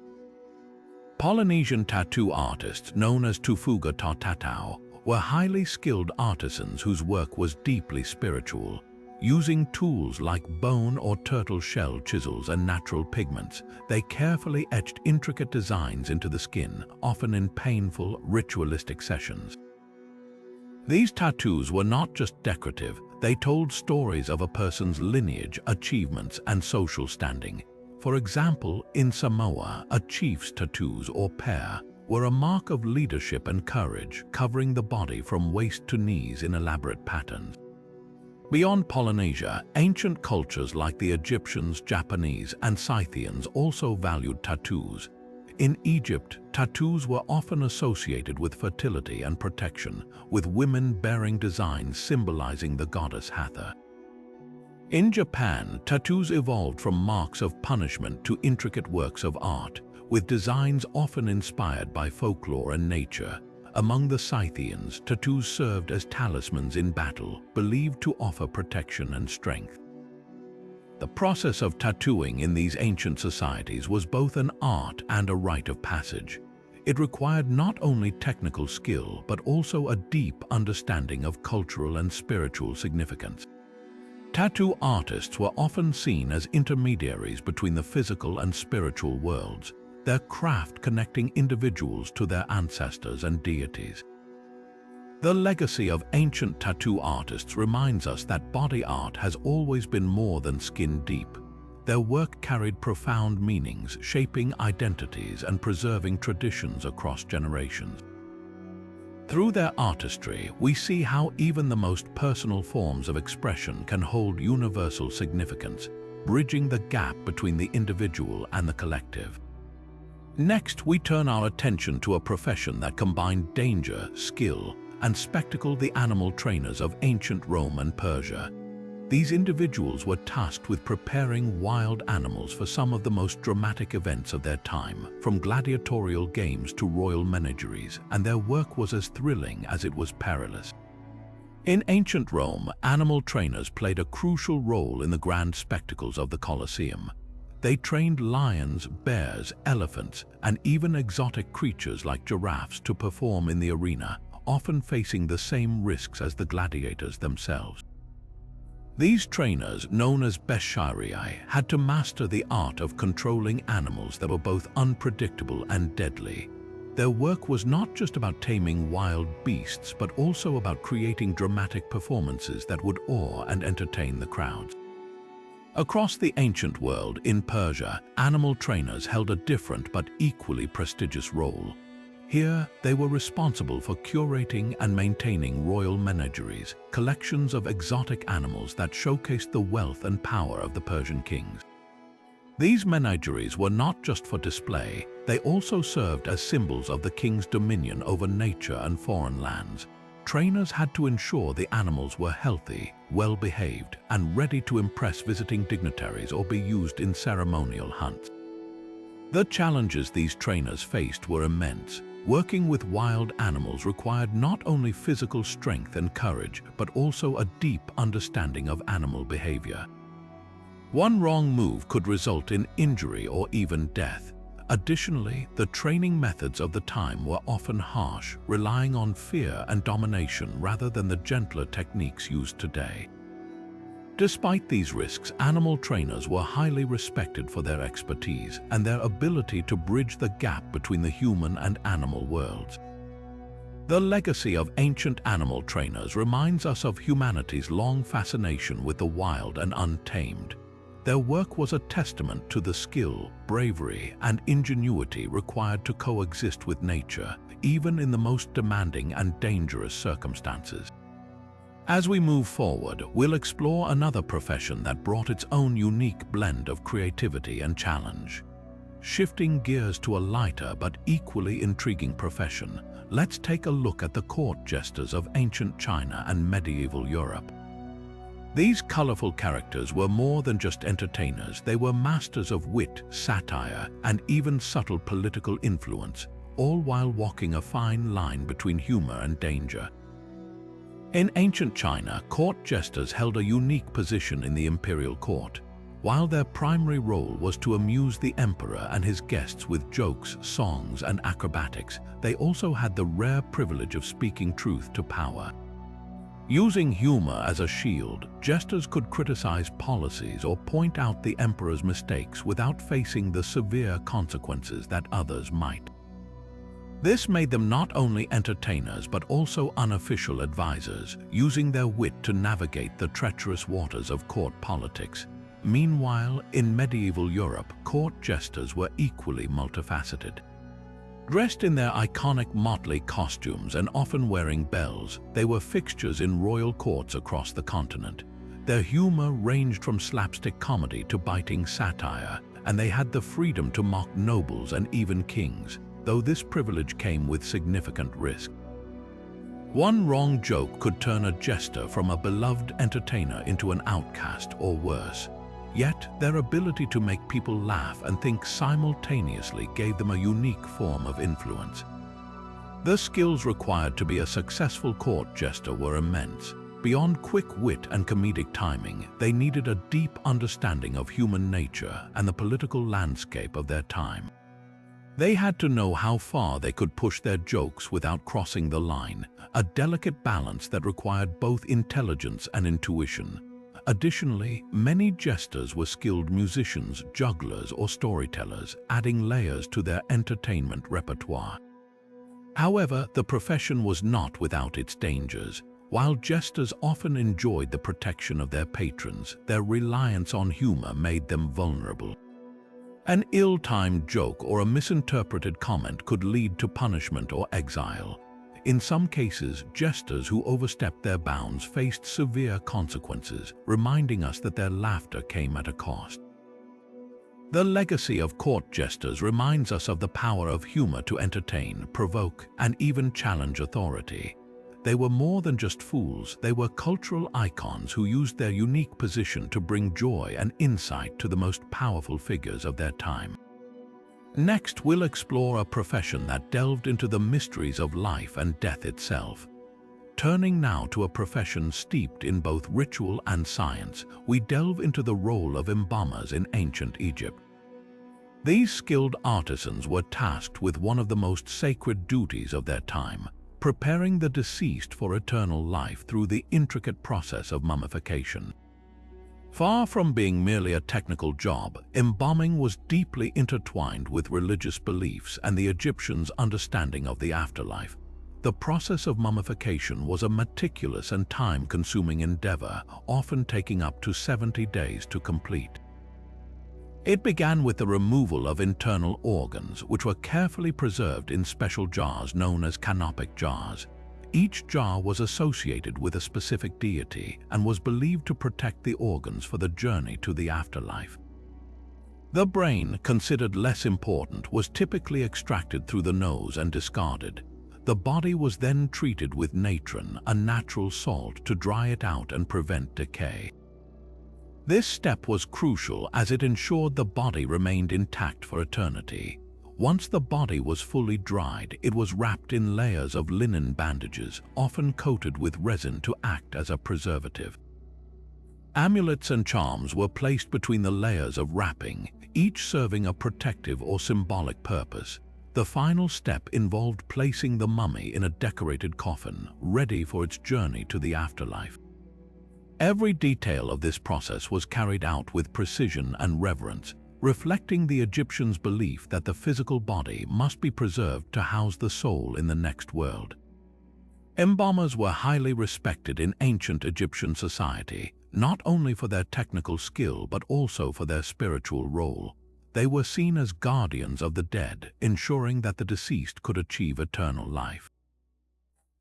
Speaker 1: Polynesian tattoo artists, known as Tufuga Tatau, were highly skilled artisans whose work was deeply spiritual. Using tools like bone or turtle shell chisels and natural pigments, they carefully etched intricate designs into the skin, often in painful, ritualistic sessions. These tattoos were not just decorative, they told stories of a person's lineage, achievements, and social standing. For example, in Samoa, a chief's tattoos or pair were a mark of leadership and courage, covering the body from waist to knees in elaborate patterns. Beyond Polynesia, ancient cultures like the Egyptians, Japanese, and Scythians also valued tattoos. In Egypt, tattoos were often associated with fertility and protection, with women bearing designs symbolizing the goddess Hathor. In Japan, tattoos evolved from marks of punishment to intricate works of art, with designs often inspired by folklore and nature. Among the Scythians, tattoos served as talismans in battle, believed to offer protection and strength. The process of tattooing in these ancient societies was both an art and a rite of passage. It required not only technical skill, but also a deep understanding of cultural and spiritual significance. Tattoo artists were often seen as intermediaries between the physical and spiritual worlds, their craft connecting individuals to their ancestors and deities. The legacy of ancient tattoo artists reminds us that body art has always been more than skin deep. Their work carried profound meanings, shaping identities and preserving traditions across generations. Through their artistry, we see how even the most personal forms of expression can hold universal significance, bridging the gap between the individual and the collective. Next, we turn our attention to a profession that combined danger, skill, and spectacle: the animal trainers of ancient Rome and Persia. These individuals were tasked with preparing wild animals for some of the most dramatic events of their time, from gladiatorial games to royal menageries, and their work was as thrilling as it was perilous. In ancient Rome, animal trainers played a crucial role in the grand spectacles of the Colosseum. They trained lions, bears, elephants, and even exotic creatures like giraffes to perform in the arena, often facing the same risks as the gladiators themselves. These trainers, known as bestiarii, had to master the art of controlling animals that were both unpredictable and deadly. Their work was not just about taming wild beasts, but also about creating dramatic performances that would awe and entertain the crowds. Across the ancient world, in Persia, animal trainers held a different but equally prestigious role. Here, they were responsible for curating and maintaining royal menageries, collections of exotic animals that showcased the wealth and power of the Persian kings. These menageries were not just for display, they also served as symbols of the king's dominion over nature and foreign lands. Trainers had to ensure the animals were healthy, well-behaved, and ready to impress visiting dignitaries or be used in ceremonial hunts. The challenges these trainers faced were immense. Working with wild animals required not only physical strength and courage, but also a deep understanding of animal behavior. One wrong move could result in injury or even death. Additionally, the training methods of the time were often harsh, relying on fear and domination rather than the gentler techniques used today. Despite these risks, animal trainers were highly respected for their expertise and their ability to bridge the gap between the human and animal worlds. The legacy of ancient animal trainers reminds us of humanity's long fascination with the wild and untamed. Their work was a testament to the skill, bravery, and ingenuity required to coexist with nature, even in the most demanding and dangerous circumstances. As we move forward, we'll explore another profession that brought its own unique blend of creativity and challenge. Shifting gears to a lighter but equally intriguing profession, let's take a look at the court jesters of ancient China and medieval Europe. These colorful characters were more than just entertainers, they were masters of wit, satire, and even subtle political influence, all while walking a fine line between humor and danger. In ancient China, court jesters held a unique position in the imperial court. While their primary role was to amuse the emperor and his guests with jokes, songs, and acrobatics, they also had the rare privilege of speaking truth to power. Using humor as a shield, jesters could criticize policies or point out the emperor's mistakes without facing the severe consequences that others might. This made them not only entertainers but also unofficial advisors, using their wit to navigate the treacherous waters of court politics. Meanwhile, in medieval Europe, court jesters were equally multifaceted. Dressed in their iconic motley costumes and often wearing bells, they were fixtures in royal courts across the continent. Their humor ranged from slapstick comedy to biting satire, and they had the freedom to mock nobles and even kings, though this privilege came with significant risk. One wrong joke could turn a jester from a beloved entertainer into an outcast or worse. Yet, their ability to make people laugh and think simultaneously gave them a unique form of influence. The skills required to be a successful court jester were immense. Beyond quick wit and comedic timing, they needed a deep understanding of human nature and the political landscape of their time. They had to know how far they could push their jokes without crossing the line, a delicate balance that required both intelligence and intuition. Additionally, many jesters were skilled musicians, jugglers, or storytellers, adding layers to their entertainment repertoire. However, the profession was not without its dangers. While jesters often enjoyed the protection of their patrons, their reliance on humor made them vulnerable. An ill-timed joke or a misinterpreted comment could lead to punishment or exile. In some cases, jesters who overstepped their bounds faced severe consequences, reminding us that their laughter came at a cost. The legacy of court jesters reminds us of the power of humor to entertain, provoke, and even challenge authority. They were more than just fools, they were cultural icons who used their unique position to bring joy and insight to the most powerful figures of their time. Next, we'll explore a profession that delved into the mysteries of life and death itself. Turning now to a profession steeped in both ritual and science, we delve into the role of embalmers in ancient Egypt. These skilled artisans were tasked with one of the most sacred duties of their time, preparing the deceased for eternal life through the intricate process of mummification. Far from being merely a technical job, embalming was deeply intertwined with religious beliefs and the Egyptians' understanding of the afterlife. The process of mummification was a meticulous and time-consuming endeavor, often taking up to 70 days to complete. It began with the removal of internal organs, which were carefully preserved in special jars known as canopic jars. Each jar was associated with a specific deity and was believed to protect the organs for the journey to the afterlife. The brain, considered less important, was typically extracted through the nose and discarded. The body was then treated with natron, a natural salt, to dry it out and prevent decay. This step was crucial as it ensured the body remained intact for eternity. Once the body was fully dried, it was wrapped in layers of linen bandages, often coated with resin to act as a preservative. Amulets and charms were placed between the layers of wrapping, each serving a protective or symbolic purpose. The final step involved placing the mummy in a decorated coffin, ready for its journey to the afterlife. Every detail of this process was carried out with precision and reverence, reflecting the Egyptians' belief that the physical body must be preserved to house the soul in the next world. Embalmers were highly respected in ancient Egyptian society, not only for their technical skill but also for their spiritual role. They were seen as guardians of the dead, ensuring that the deceased could achieve eternal life.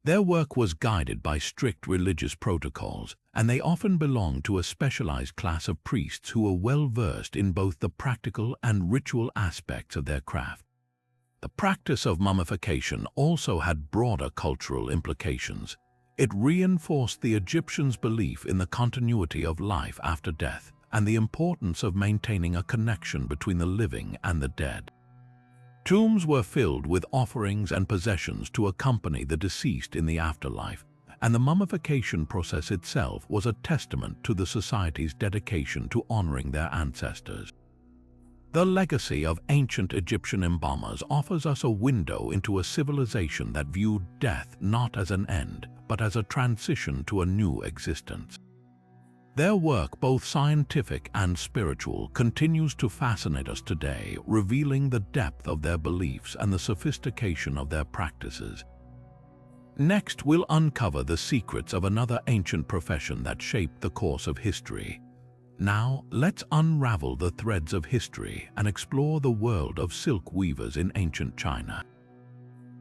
Speaker 1: Their work was guided by strict religious protocols, and they often belonged to a specialized class of priests who were well versed in both the practical and ritual aspects of their craft. The practice of mummification also had broader cultural implications. It reinforced the Egyptians' belief in the continuity of life after death and the importance of maintaining a connection between the living and the dead. Tombs were filled with offerings and possessions to accompany the deceased in the afterlife, and the mummification process itself was a testament to the society's dedication to honoring their ancestors. The legacy of ancient Egyptian embalmers offers us a window into a civilization that viewed death not as an end, but as a transition to a new existence. Their work, both scientific and spiritual, continues to fascinate us today, revealing the depth of their beliefs and the sophistication of their practices. Next, we'll uncover the secrets of another ancient profession that shaped the course of history. Now, let's unravel the threads of history and explore the world of silk weavers in ancient China.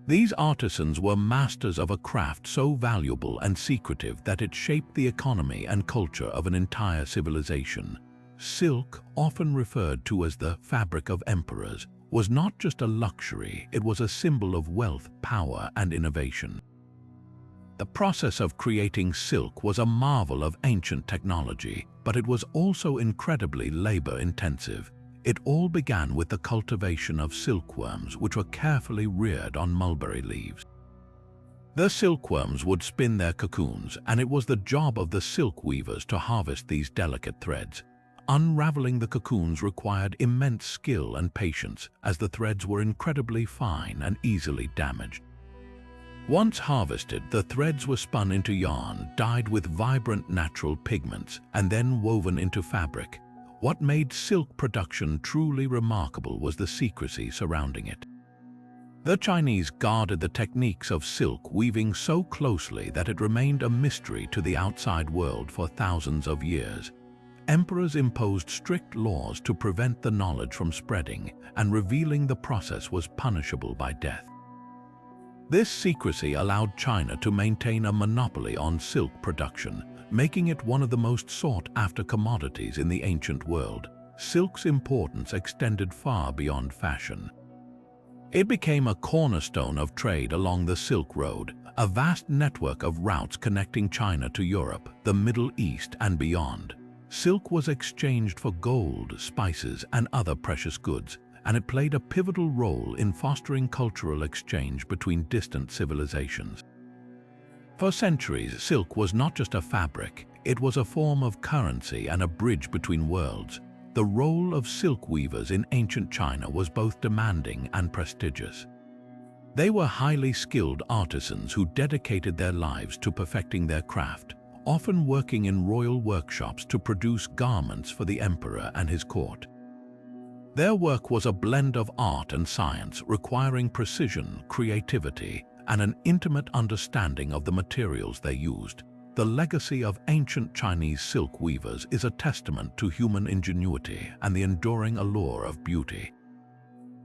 Speaker 1: These artisans were masters of a craft so valuable and secretive that it shaped the economy and culture of an entire civilization. Silk, often referred to as the fabric of emperors, was not just a luxury, it was a symbol of wealth, power, and innovation. The process of creating silk was a marvel of ancient technology, but it was also incredibly labor-intensive. It all began with the cultivation of silkworms, which were carefully reared on mulberry leaves. The silkworms would spin their cocoons, and it was the job of the silk weavers to harvest these delicate threads. Unraveling the cocoons required immense skill and patience, as the threads were incredibly fine and easily damaged. Once harvested, the threads were spun into yarn, dyed with vibrant natural pigments, and then woven into fabric. What made silk production truly remarkable was the secrecy surrounding it. The Chinese guarded the techniques of silk weaving so closely that it remained a mystery to the outside world for thousands of years. Emperors imposed strict laws to prevent the knowledge from spreading, and revealing the process was punishable by death. This secrecy allowed China to maintain a monopoly on silk production, making it one of the most sought-after commodities in the ancient world. Silk's importance extended far beyond fashion. It became a cornerstone of trade along the Silk Road, a vast network of routes connecting China to Europe, the Middle East, and beyond. Silk was exchanged for gold, spices, and other precious goods, and it played a pivotal role in fostering cultural exchange between distant civilizations. For centuries, silk was not just a fabric, it was a form of currency and a bridge between worlds. The role of silk weavers in ancient China was both demanding and prestigious. They were highly skilled artisans who dedicated their lives to perfecting their craft, often working in royal workshops to produce garments for the emperor and his court. Their work was a blend of art and science, requiring precision, creativity, and an intimate understanding of the materials they used. The legacy of ancient Chinese silk weavers is a testament to human ingenuity and the enduring allure of beauty.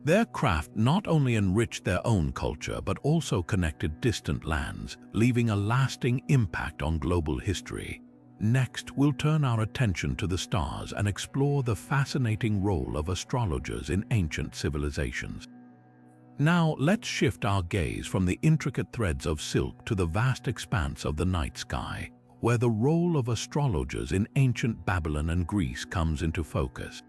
Speaker 1: Their craft not only enriched their own culture but also connected distant lands, leaving a lasting impact on global history. Next, we'll turn our attention to the stars and explore the fascinating role of astrologers in ancient civilizations. Now, let's shift our gaze from the intricate threads of silk to the vast expanse of the night sky, where the role of astrologers in ancient Babylon and Greece comes into focus.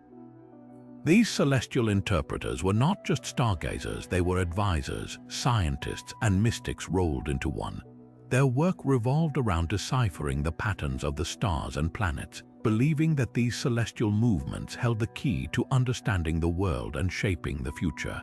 Speaker 1: These celestial interpreters were not just stargazers, they were advisors, scientists, and mystics rolled into one. Their work revolved around deciphering the patterns of the stars and planets, believing that these celestial movements held the key to understanding the world and shaping the future.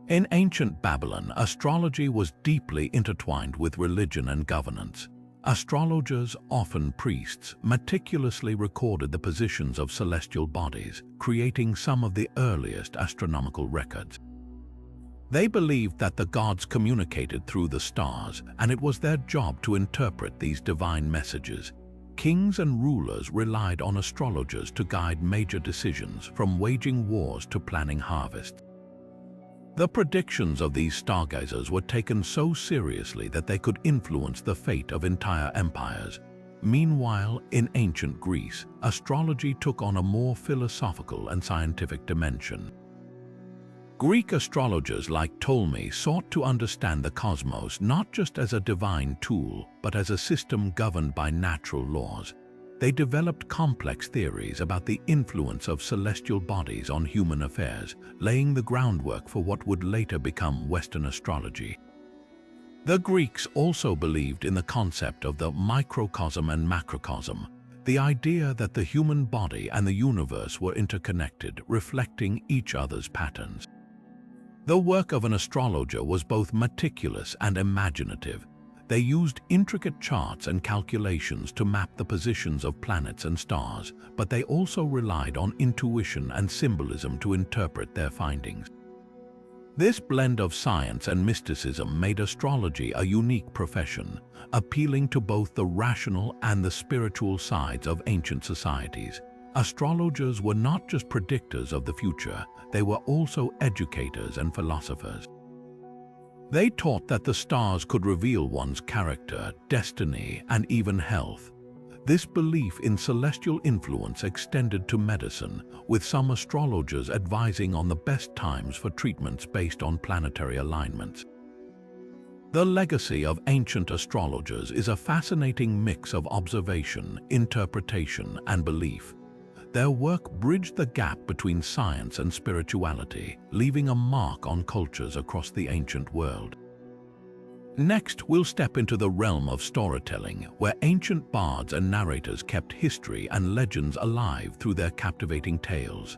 Speaker 1: In ancient Babylon, astrology was deeply intertwined with religion and governance. Astrologers, often priests, meticulously recorded the positions of celestial bodies, creating some of the earliest astronomical records. They believed that the gods communicated through the stars, and it was their job to interpret these divine messages. Kings and rulers relied on astrologers to guide major decisions, from waging wars to planning harvests. The predictions of these stargazers were taken so seriously that they could influence the fate of entire empires. Meanwhile, in ancient Greece, astrology took on a more philosophical and scientific dimension. Greek astrologers like Ptolemy sought to understand the cosmos not just as a divine tool, but as a system governed by natural laws. They developed complex theories about the influence of celestial bodies on human affairs, laying the groundwork for what would later become Western astrology. The Greeks also believed in the concept of the microcosm and macrocosm, the idea that the human body and the universe were interconnected, reflecting each other's patterns. The work of an astrologer was both meticulous and imaginative. They used intricate charts and calculations to map the positions of planets and stars, but they also relied on intuition and symbolism to interpret their findings. This blend of science and mysticism made astrology a unique profession, appealing to both the rational and the spiritual sides of ancient societies. Astrologers were not just predictors of the future, they were also educators and philosophers. They taught that the stars could reveal one's character, destiny, and even health. This belief in celestial influence extended to medicine, with some astrologers advising on the best times for treatments based on planetary alignments. The legacy of ancient astrologers is a fascinating mix of observation, interpretation, and belief. Their work bridged the gap between science and spirituality, leaving a mark on cultures across the ancient world. Next, we'll step into the realm of storytelling, where ancient bards and narrators kept history and legends alive through their captivating tales.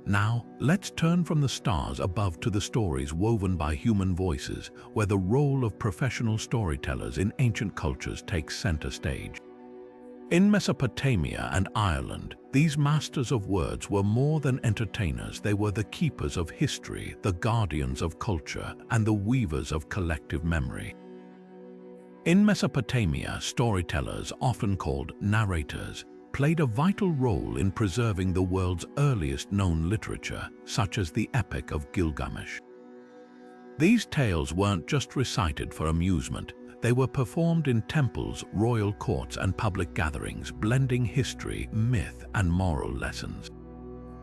Speaker 1: Now, let's turn from the stars above to the stories woven by human voices, where the role of professional storytellers in ancient cultures takes center stage. In Mesopotamia and Ireland, these masters of words were more than entertainers. They were the keepers of history, the guardians of culture, and the weavers of collective memory. In Mesopotamia, storytellers, often called narrators, played a vital role in preserving the world's earliest known literature, such as the Epic of Gilgamesh. These tales weren't just recited for amusement. They were performed in temples, royal courts, and public gatherings, blending history, myth, and moral lessons.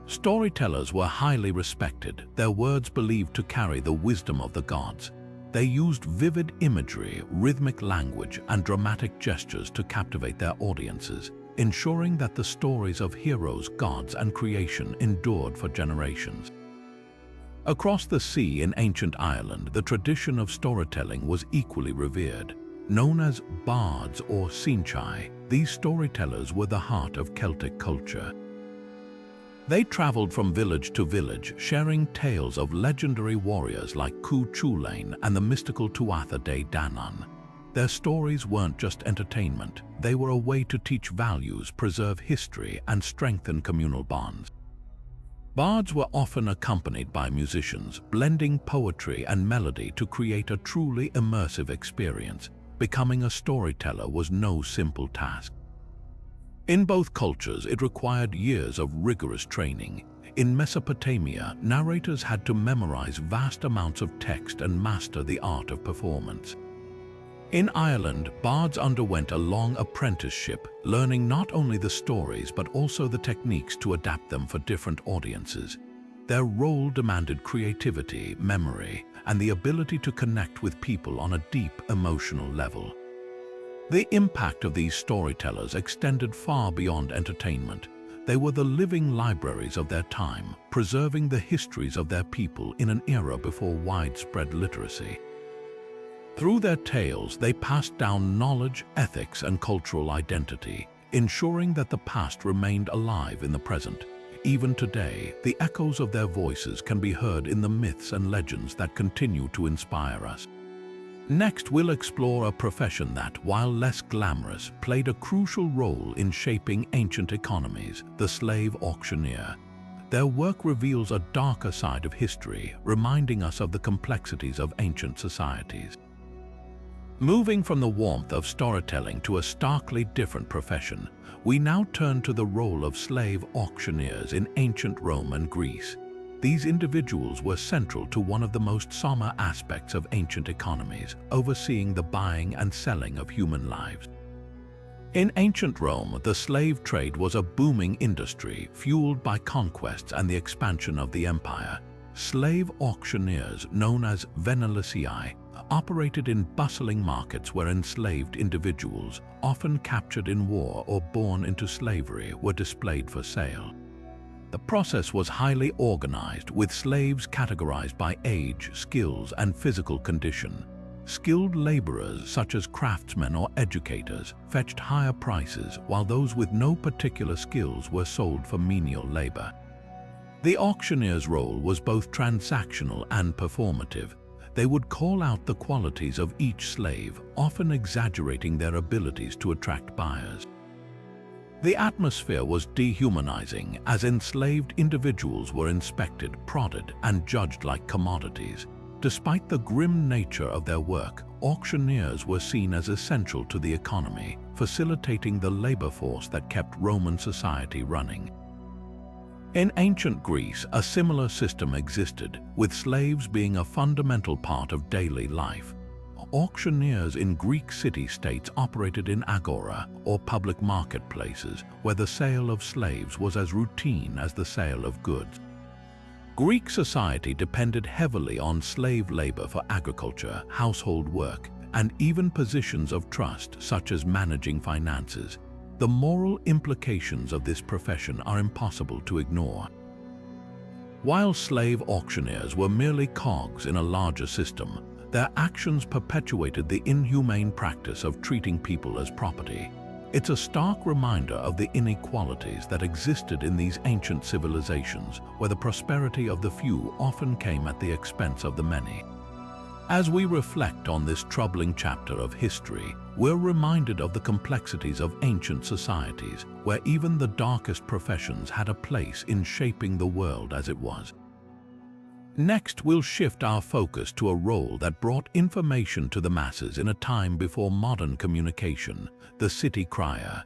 Speaker 1: Storytellers were highly respected, their words believed to carry the wisdom of the gods. They used vivid imagery, rhythmic language, and dramatic gestures to captivate their audiences, ensuring that the stories of heroes, gods, and creation endured for generations. Across the sea in ancient Ireland, the tradition of storytelling was equally revered. Known as bards or sinchai, these storytellers were the heart of Celtic culture. They traveled from village to village, sharing tales of legendary warriors like Cu Chulainn and the mystical Tuatha De Danann. Their stories weren't just entertainment, they were a way to teach values, preserve history, and strengthen communal bonds. Bards were often accompanied by musicians, blending poetry and melody to create a truly immersive experience. Becoming a storyteller was no simple task. In both cultures, it required years of rigorous training. In Mesopotamia, narrators had to memorize vast amounts of text and master the art of performance. In Ireland, bards underwent a long apprenticeship, learning not only the stories but also the techniques to adapt them for different audiences. Their role demanded creativity, memory, and the ability to connect with people on a deep emotional level. The impact of these storytellers extended far beyond entertainment. They were the living libraries of their time, preserving the histories of their people in an era before widespread literacy. Through their tales, they passed down knowledge, ethics, and cultural identity, ensuring that the past remained alive in the present. Even today, the echoes of their voices can be heard in the myths and legends that continue to inspire us. Next, we'll explore a profession that, while less glamorous, played a crucial role in shaping ancient economies: the slave auctioneer. Their work reveals a darker side of history, reminding us of the complexities of ancient societies. Moving from the warmth of storytelling to a starkly different profession, we now turn to the role of slave auctioneers in ancient Rome and Greece. These individuals were central to one of the most somber aspects of ancient economies, overseeing the buying and selling of human lives. In ancient Rome, the slave trade was a booming industry, fueled by conquests and the expansion of the empire. Slave auctioneers, known as venellicii, operated in bustling markets where enslaved individuals, often captured in war or born into slavery, were displayed for sale. The process was highly organized, with slaves categorized by age, skills, and physical condition. Skilled laborers, such as craftsmen or educators, fetched higher prices, while those with no particular skills were sold for menial labor. The auctioneer's role was both transactional and performative. They would call out the qualities of each slave, often exaggerating their abilities to attract buyers. The atmosphere was dehumanizing, as enslaved individuals were inspected, prodded, and judged like commodities. Despite the grim nature of their work, auctioneers were seen as essential to the economy, facilitating the labor force that kept Roman society running. In ancient Greece, a similar system existed, with slaves being a fundamental part of daily life. Auctioneers in Greek city-states operated in agora, or public marketplaces, where the sale of slaves was as routine as the sale of goods. Greek society depended heavily on slave labor for agriculture, household work, and even positions of trust, such as managing finances. The moral implications of this profession are impossible to ignore. While slave auctioneers were merely cogs in a larger system, their actions perpetuated the inhumane practice of treating people as property. It's a stark reminder of the inequalities that existed in these ancient civilizations, where the prosperity of the few often came at the expense of the many. As we reflect on this troubling chapter of history, we're reminded of the complexities of ancient societies, where even the darkest professions had a place in shaping the world as it was. Next, we'll shift our focus to a role that brought information to the masses in a time before modern communication: the city crier.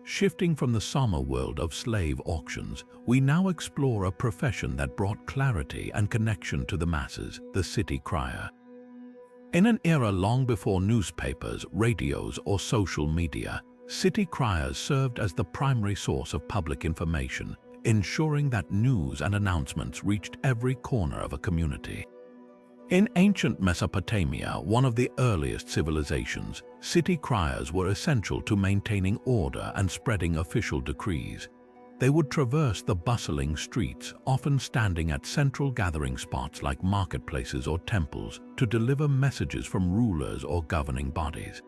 Speaker 1: Shifting from the somber world of slave auctions, we now explore a profession that brought clarity and connection to the masses: the city crier. In an era long before newspapers, radios, or social media, city criers served as the primary source of public information, ensuring that news and announcements reached every corner of a community. In ancient Mesopotamia, one of the earliest civilizations, city criers were essential to maintaining order and spreading official decrees. They would traverse the bustling streets, often standing at central gathering spots like marketplaces or temples, to deliver messages from rulers or governing bodies.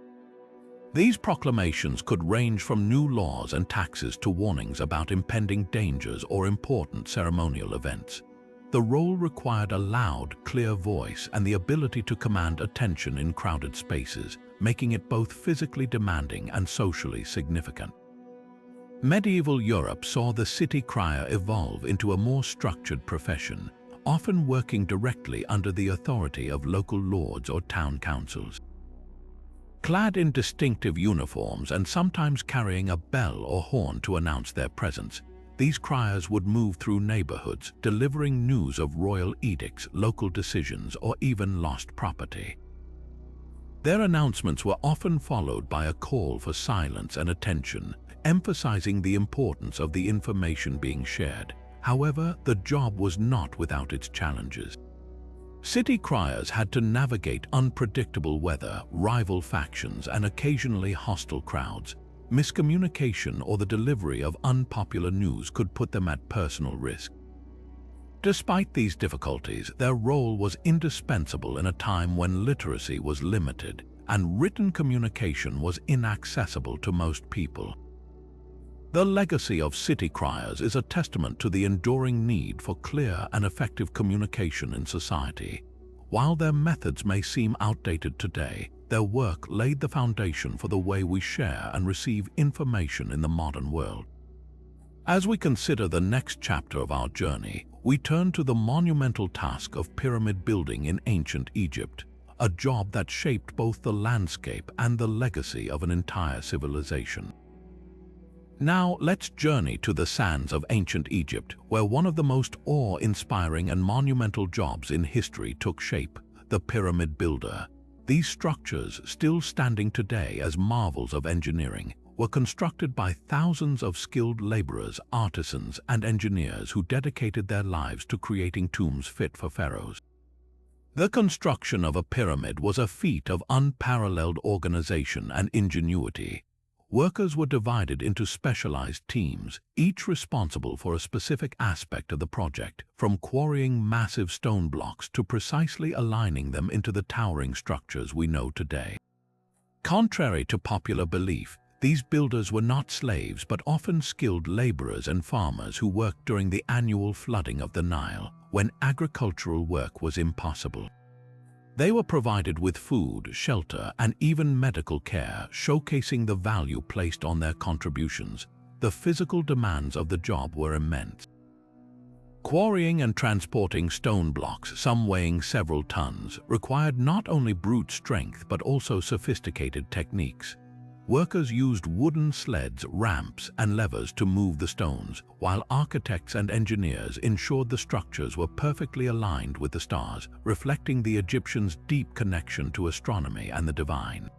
Speaker 1: These proclamations could range from new laws and taxes to warnings about impending dangers or important ceremonial events. The role required a loud, clear voice and the ability to command attention in crowded spaces, making it both physically demanding and socially significant. Medieval Europe saw the city crier evolve into a more structured profession, often working directly under the authority of local lords or town councils. Clad in distinctive uniforms and sometimes carrying a bell or horn to announce their presence, these criers would move through neighborhoods, delivering news of royal edicts, local decisions, or even lost property. Their announcements were often followed by a call for silence and attention, emphasizing the importance of the information being shared. However, the job was not without its challenges. City criers had to navigate unpredictable weather, rival factions, and occasionally hostile crowds. Miscommunication or the delivery of unpopular news could put them at personal risk. Despite these difficulties, their role was indispensable in a time when literacy was limited and written communication was inaccessible to most people. The legacy of city criers is a testament to the enduring need for clear and effective communication in society. While their methods may seem outdated today, their work laid the foundation for the way we share and receive information in the modern world. As we consider the next chapter of our journey, we turn to the monumental task of pyramid building in ancient Egypt, a job that shaped both the landscape and the legacy of an entire civilization. Now let's journey to the sands of ancient Egypt, where one of the most awe-inspiring and monumental jobs in history took shape: the pyramid builder. These structures, still standing today as marvels of engineering, were constructed by thousands of skilled laborers, artisans, and engineers who dedicated their lives to creating tombs fit for pharaohs. The construction of a pyramid was a feat of unparalleled organization and ingenuity. Workers were divided into specialized teams, each responsible for a specific aspect of the project, from quarrying massive stone blocks to precisely aligning them into the towering structures we know today. Contrary to popular belief, these builders were not slaves but often skilled laborers and farmers who worked during the annual flooding of the Nile, when agricultural work was impossible. They were provided with food, shelter, and even medical care, showcasing the value placed on their contributions. The physical demands of the job were immense. Quarrying and transporting stone blocks, some weighing several tons, required not only brute strength but also sophisticated techniques. Workers used wooden sleds, ramps, and levers to move the stones, while architects and engineers ensured the structures were perfectly aligned with the stars, reflecting the Egyptians' deep connection to astronomy and the divine.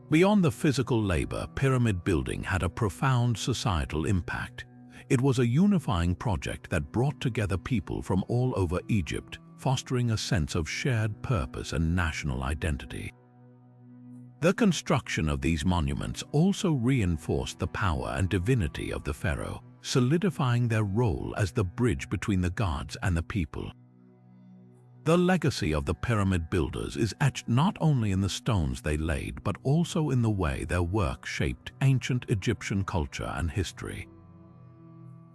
Speaker 1: Beyond the physical labor, pyramid building had a profound societal impact. It was a unifying project that brought together people from all over Egypt, fostering a sense of shared purpose and national identity. The construction of these monuments also reinforced the power and divinity of the pharaoh, solidifying their role as the bridge between the gods and the people. The legacy of the pyramid builders is etched not only in the stones they laid but also in the way their work shaped ancient Egyptian culture and history.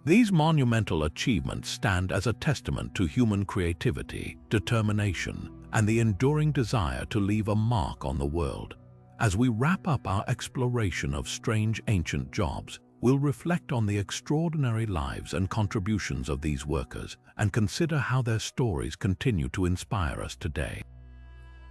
Speaker 1: These monumental achievements stand as a testament to human creativity, determination, and the enduring desire to leave a mark on the world. As we wrap up our exploration of strange ancient jobs, we'll reflect on the extraordinary lives and contributions of these workers and consider how their stories continue to inspire us today.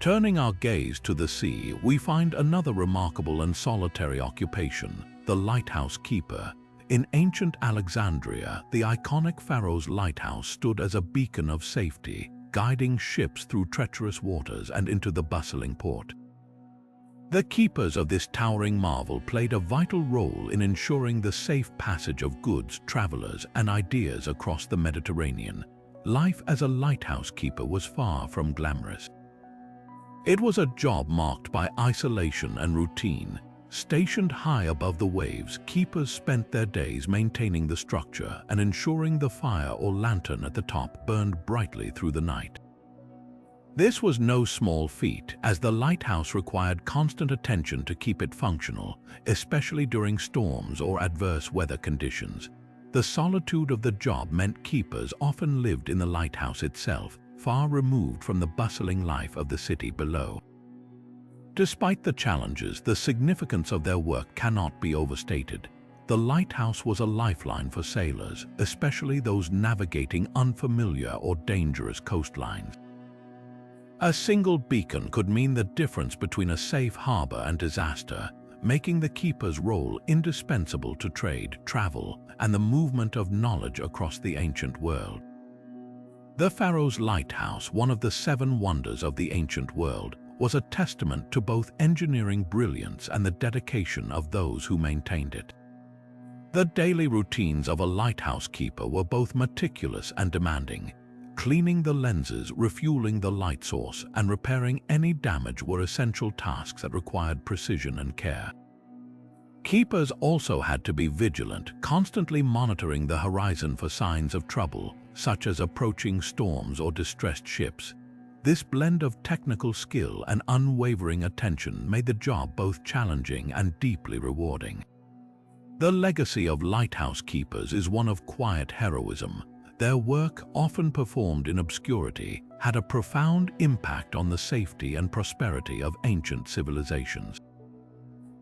Speaker 1: Turning our gaze to the sea, we find another remarkable and solitary occupation: the lighthouse keeper. In ancient Alexandria, the iconic pharaoh's lighthouse stood as a beacon of safety, guiding ships through treacherous waters and into the bustling port. The keepers of this towering marvel played a vital role in ensuring the safe passage of goods, travelers, and ideas across the Mediterranean. Life as a lighthouse keeper was far from glamorous. It was a job marked by isolation and routine. Stationed high above the waves, keepers spent their days maintaining the structure and ensuring the fire or lantern at the top burned brightly through the night. This was no small feat, as the lighthouse required constant attention to keep it functional, especially during storms or adverse weather conditions. The solitude of the job meant keepers often lived in the lighthouse itself, far removed from the bustling life of the city below. Despite the challenges, the significance of their work cannot be overstated. The lighthouse was a lifeline for sailors, especially those navigating unfamiliar or dangerous coastlines. A single beacon could mean the difference between a safe harbor and disaster, making the keeper's role indispensable to trade, travel, and the movement of knowledge across the ancient world. The pharaoh's lighthouse, one of the 7 wonders of the ancient world, was a testament to both engineering brilliance and the dedication of those who maintained it. The daily routines of a lighthouse keeper were both meticulous and demanding. Cleaning the lenses, refueling the light source, and repairing any damage were essential tasks that required precision and care. Keepers also had to be vigilant, constantly monitoring the horizon for signs of trouble, such as approaching storms or distressed ships. This blend of technical skill and unwavering attention made the job both challenging and deeply rewarding. The legacy of lighthouse keepers is one of quiet heroism. Their work, often performed in obscurity, had a profound impact on the safety and prosperity of ancient civilizations.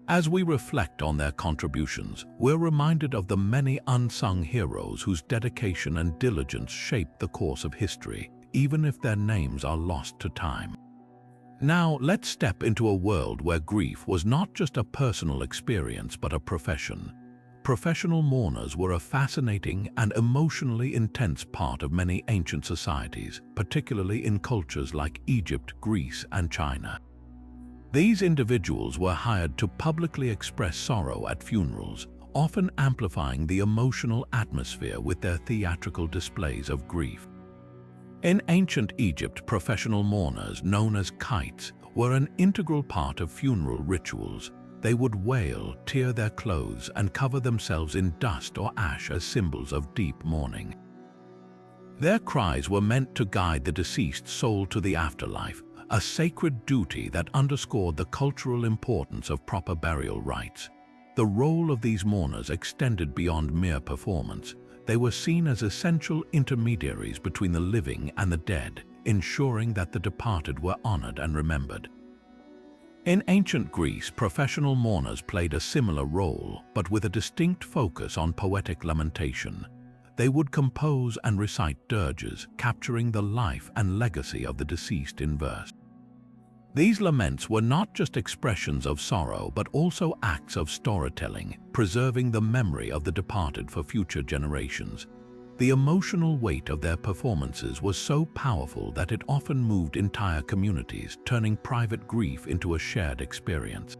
Speaker 1: As we reflect on their contributions, we're reminded of the many unsung heroes whose dedication and diligence shaped the course of history, even if their names are lost to time. Now, let's step into a world where grief was not just a personal experience but a profession. Professional mourners were a fascinating and emotionally intense part of many ancient societies, particularly in cultures like Egypt, Greece, and China. These individuals were hired to publicly express sorrow at funerals, often amplifying the emotional atmosphere with their theatrical displays of grief. In ancient Egypt, professional mourners, known as kites, were an integral part of funeral rituals. They would wail, tear their clothes, and cover themselves in dust or ash as symbols of deep mourning. Their cries were meant to guide the deceased soul to the afterlife, a sacred duty that underscored the cultural importance of proper burial rites. The role of these mourners extended beyond mere performance. They were seen as essential intermediaries between the living and the dead, ensuring that the departed were honored and remembered. In ancient Greece, professional mourners played a similar role, but with a distinct focus on poetic lamentation. They would compose and recite dirges, capturing the life and legacy of the deceased in verse. These laments were not just expressions of sorrow, but also acts of storytelling, preserving the memory of the departed for future generations. The emotional weight of their performances was so powerful that it often moved entire communities, turning private grief into a shared experience.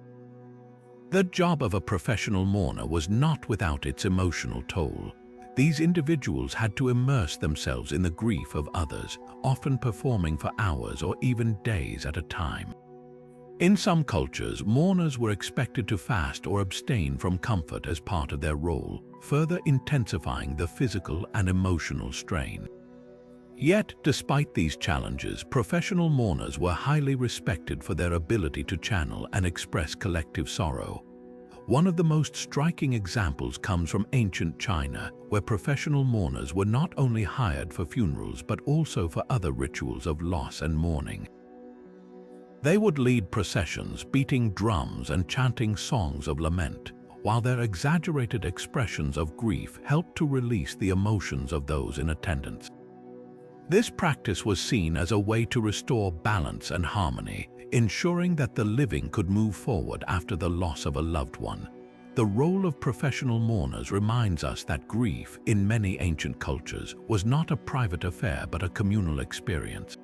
Speaker 1: The job of a professional mourner was not without its emotional toll. These individuals had to immerse themselves in the grief of others, often performing for hours or even days at a time. In some cultures, mourners were expected to fast or abstain from comfort as part of their role, further intensifying the physical and emotional strain. Yet, despite these challenges, professional mourners were highly respected for their ability to channel and express collective sorrow. One of the most striking examples comes from ancient China, where professional mourners were not only hired for funerals but also for other rituals of loss and mourning. They would lead processions, beating drums and chanting songs of lament, while their exaggerated expressions of grief helped to release the emotions of those in attendance. This practice was seen as a way to restore balance and harmony, ensuring that the living could move forward after the loss of a loved one. The role of professional mourners reminds us that grief, in many ancient cultures, was not a private affair but a communal experience.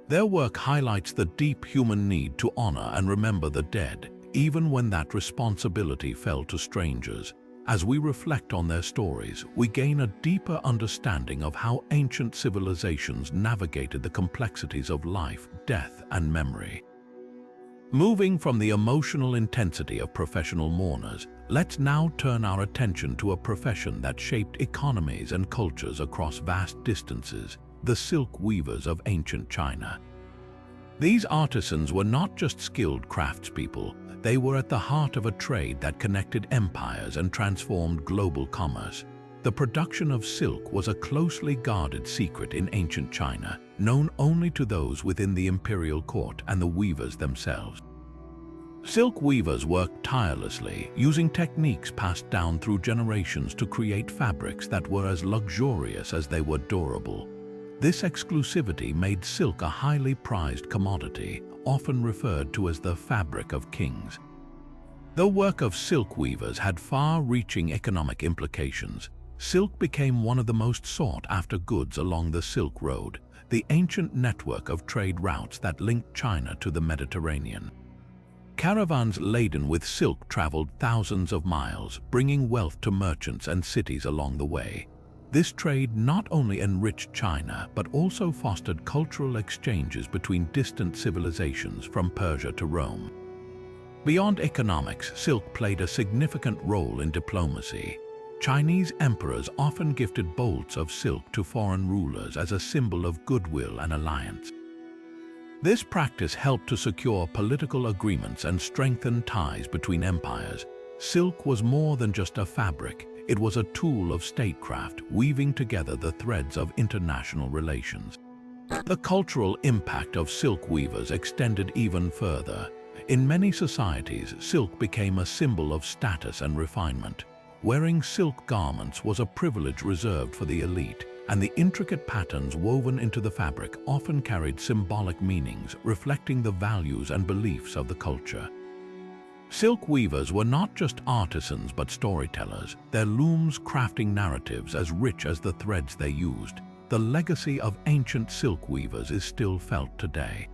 Speaker 1: Their work highlights the deep human need to honor and remember the dead, even when that responsibility fell to strangers. As we reflect on their stories, we gain a deeper understanding of how ancient civilizations navigated the complexities of life, death, and memory. Moving from the emotional intensity of professional mourners, let's now turn our attention to a profession that shaped economies and cultures across vast distances: the silk weavers of ancient China. These artisans were not just skilled craftspeople, they were at the heart of a trade that connected empires and transformed global commerce. The production of silk was a closely guarded secret in ancient China, known only to those within the imperial court and the weavers themselves. Silk weavers worked tirelessly, using techniques passed down through generations to create fabrics that were as luxurious as they were durable. This exclusivity made silk a highly prized commodity, often referred to as the fabric of kings. The work of silk weavers had far-reaching economic implications. Silk became one of the most sought-after goods along the Silk Road, the ancient network of trade routes that linked China to the Mediterranean. Caravans laden with silk traveled thousands of miles, bringing wealth to merchants and cities along the way. This trade not only enriched China, but also fostered cultural exchanges between distant civilizations from Persia to Rome. Beyond economics, silk played a significant role in diplomacy. Chinese emperors often gifted bolts of silk to foreign rulers as a symbol of goodwill and alliance. This practice helped to secure political agreements and strengthen ties between empires. Silk was more than just a fabric. It was a tool of statecraft, weaving together the threads of international relations. The cultural impact of silk weavers extended even further. In many societies, silk became a symbol of status and refinement. Wearing silk garments was a privilege reserved for the elite, and the intricate patterns woven into the fabric often carried symbolic meanings, reflecting the values and beliefs of the culture. Silk weavers were not just artisans but storytellers, their looms crafting narratives as rich as the threads they used. The legacy of ancient silk weavers is still felt today.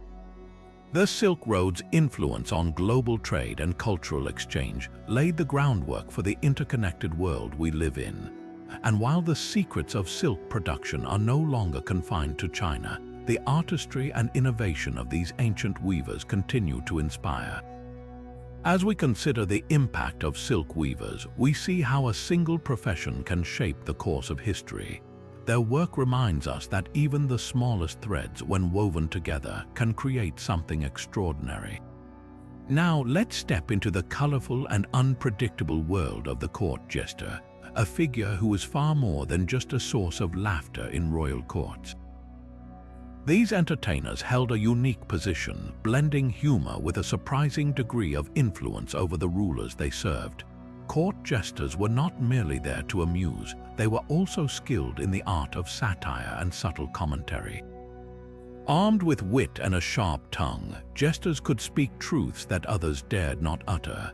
Speaker 1: The Silk Road's influence on global trade and cultural exchange laid the groundwork for the interconnected world we live in. And while the secrets of silk production are no longer confined to China, the artistry and innovation of these ancient weavers continue to inspire. As we consider the impact of silk weavers, we see how a single profession can shape the course of history. Their work reminds us that even the smallest threads, when woven together, can create something extraordinary. Now, let's step into the colorful and unpredictable world of the court jester, a figure who is far more than just a source of laughter in royal courts. These entertainers held a unique position, blending humor with a surprising degree of influence over the rulers they served. Court jesters were not merely there to amuse, they were also skilled in the art of satire and subtle commentary. Armed with wit and a sharp tongue, jesters could speak truths that others dared not utter.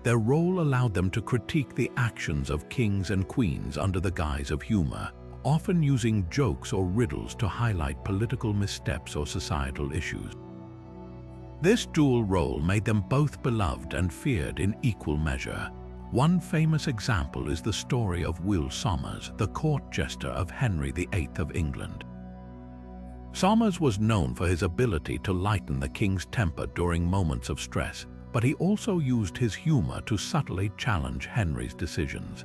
Speaker 1: Their role allowed them to critique the actions of kings and queens under the guise of humor, often using jokes or riddles to highlight political missteps or societal issues. This dual role made them both beloved and feared in equal measure. One famous example is the story of Will Somers, the court jester of Henry VIII of England. Somers was known for his ability to lighten the king's temper during moments of stress, but he also used his humor to subtly challenge Henry's decisions.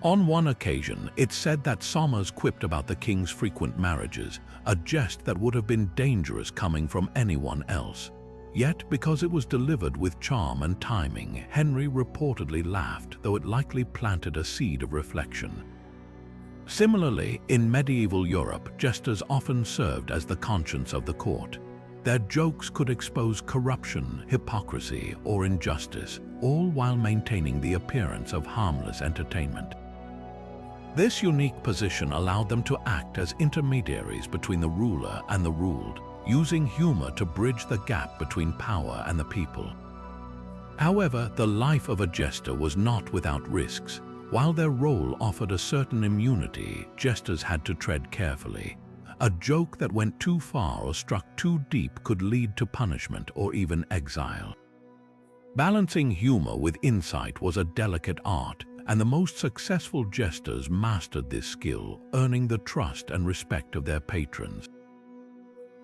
Speaker 1: On one occasion, it's said that Somers quipped about the king's frequent marriages, a jest that would have been dangerous coming from anyone else. Yet, because it was delivered with charm and timing, Henry reportedly laughed, though it likely planted a seed of reflection. Similarly, in medieval Europe, jesters often served as the conscience of the court. Their jokes could expose corruption, hypocrisy, or injustice, all while maintaining the appearance of harmless entertainment. This unique position allowed them to act as intermediaries between the ruler and the ruled, using humor to bridge the gap between power and the people. However, the life of a jester was not without risks. While their role offered a certain immunity, jesters had to tread carefully. A joke that went too far or struck too deep could lead to punishment or even exile. Balancing humor with insight was a delicate art, and the most successful jesters mastered this skill, earning the trust and respect of their patrons.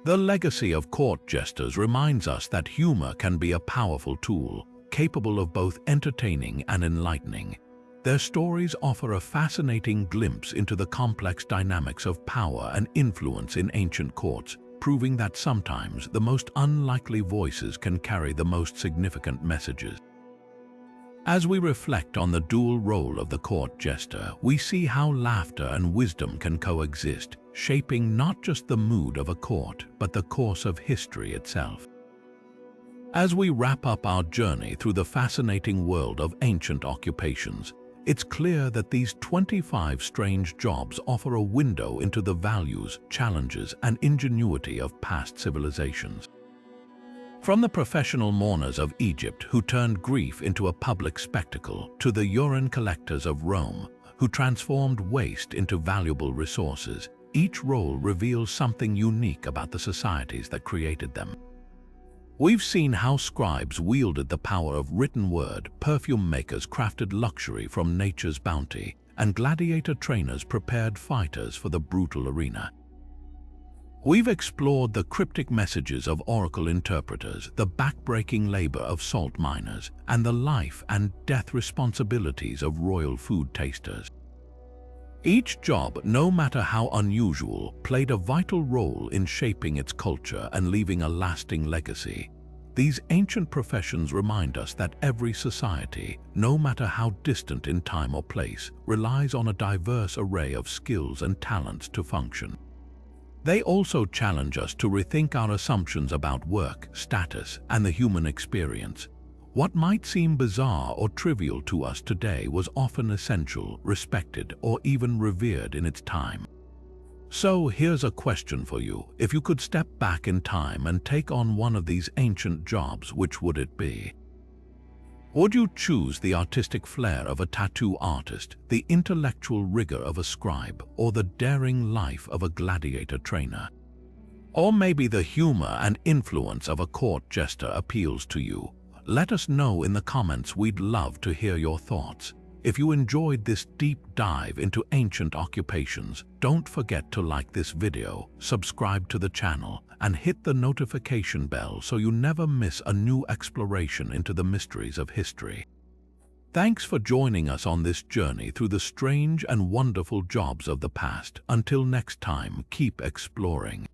Speaker 1: The legacy of court jesters reminds us that humor can be a powerful tool, capable of both entertaining and enlightening. Their stories offer a fascinating glimpse into the complex dynamics of power and influence in ancient courts, proving that sometimes the most unlikely voices can carry the most significant messages. As we reflect on the dual role of the court jester, we see how laughter and wisdom can coexist, shaping not just the mood of a court, but the course of history itself. As we wrap up our journey through the fascinating world of ancient occupations, it's clear that these 25 strange jobs offer a window into the values, challenges, and ingenuity of past civilizations. From the professional mourners of Egypt who turned grief into a public spectacle, to the urine collectors of Rome who transformed waste into valuable resources, each role reveals something unique about the societies that created them. We've seen how scribes wielded the power of written word, perfume makers crafted luxury from nature's bounty, and gladiator trainers prepared fighters for the brutal arena. We've explored the cryptic messages of oracle interpreters, the backbreaking labor of salt miners, and the life and death responsibilities of royal food tasters. Each job, no matter how unusual, played a vital role in shaping its culture and leaving a lasting legacy. These ancient professions remind us that every society, no matter how distant in time or place, relies on a diverse array of skills and talents to function. They also challenge us to rethink our assumptions about work, status, and the human experience. What might seem bizarre or trivial to us today was often essential, respected, or even revered in its time. So here's a question for you. If you could step back in time and take on one of these ancient jobs, which would it be? Would you choose the artistic flair of a tattoo artist, the intellectual rigor of a scribe, or the daring life of a gladiator trainer? Or maybe the humor and influence of a court jester appeals to you? Let us know in the comments. We'd love to hear your thoughts. If you enjoyed this deep dive into ancient occupations, don't forget to like this video, subscribe to the channel, and hit the notification bell so you never miss a new exploration into the mysteries of history. Thanks for joining us on this journey through the strange and wonderful jobs of the past. Until next time, keep exploring.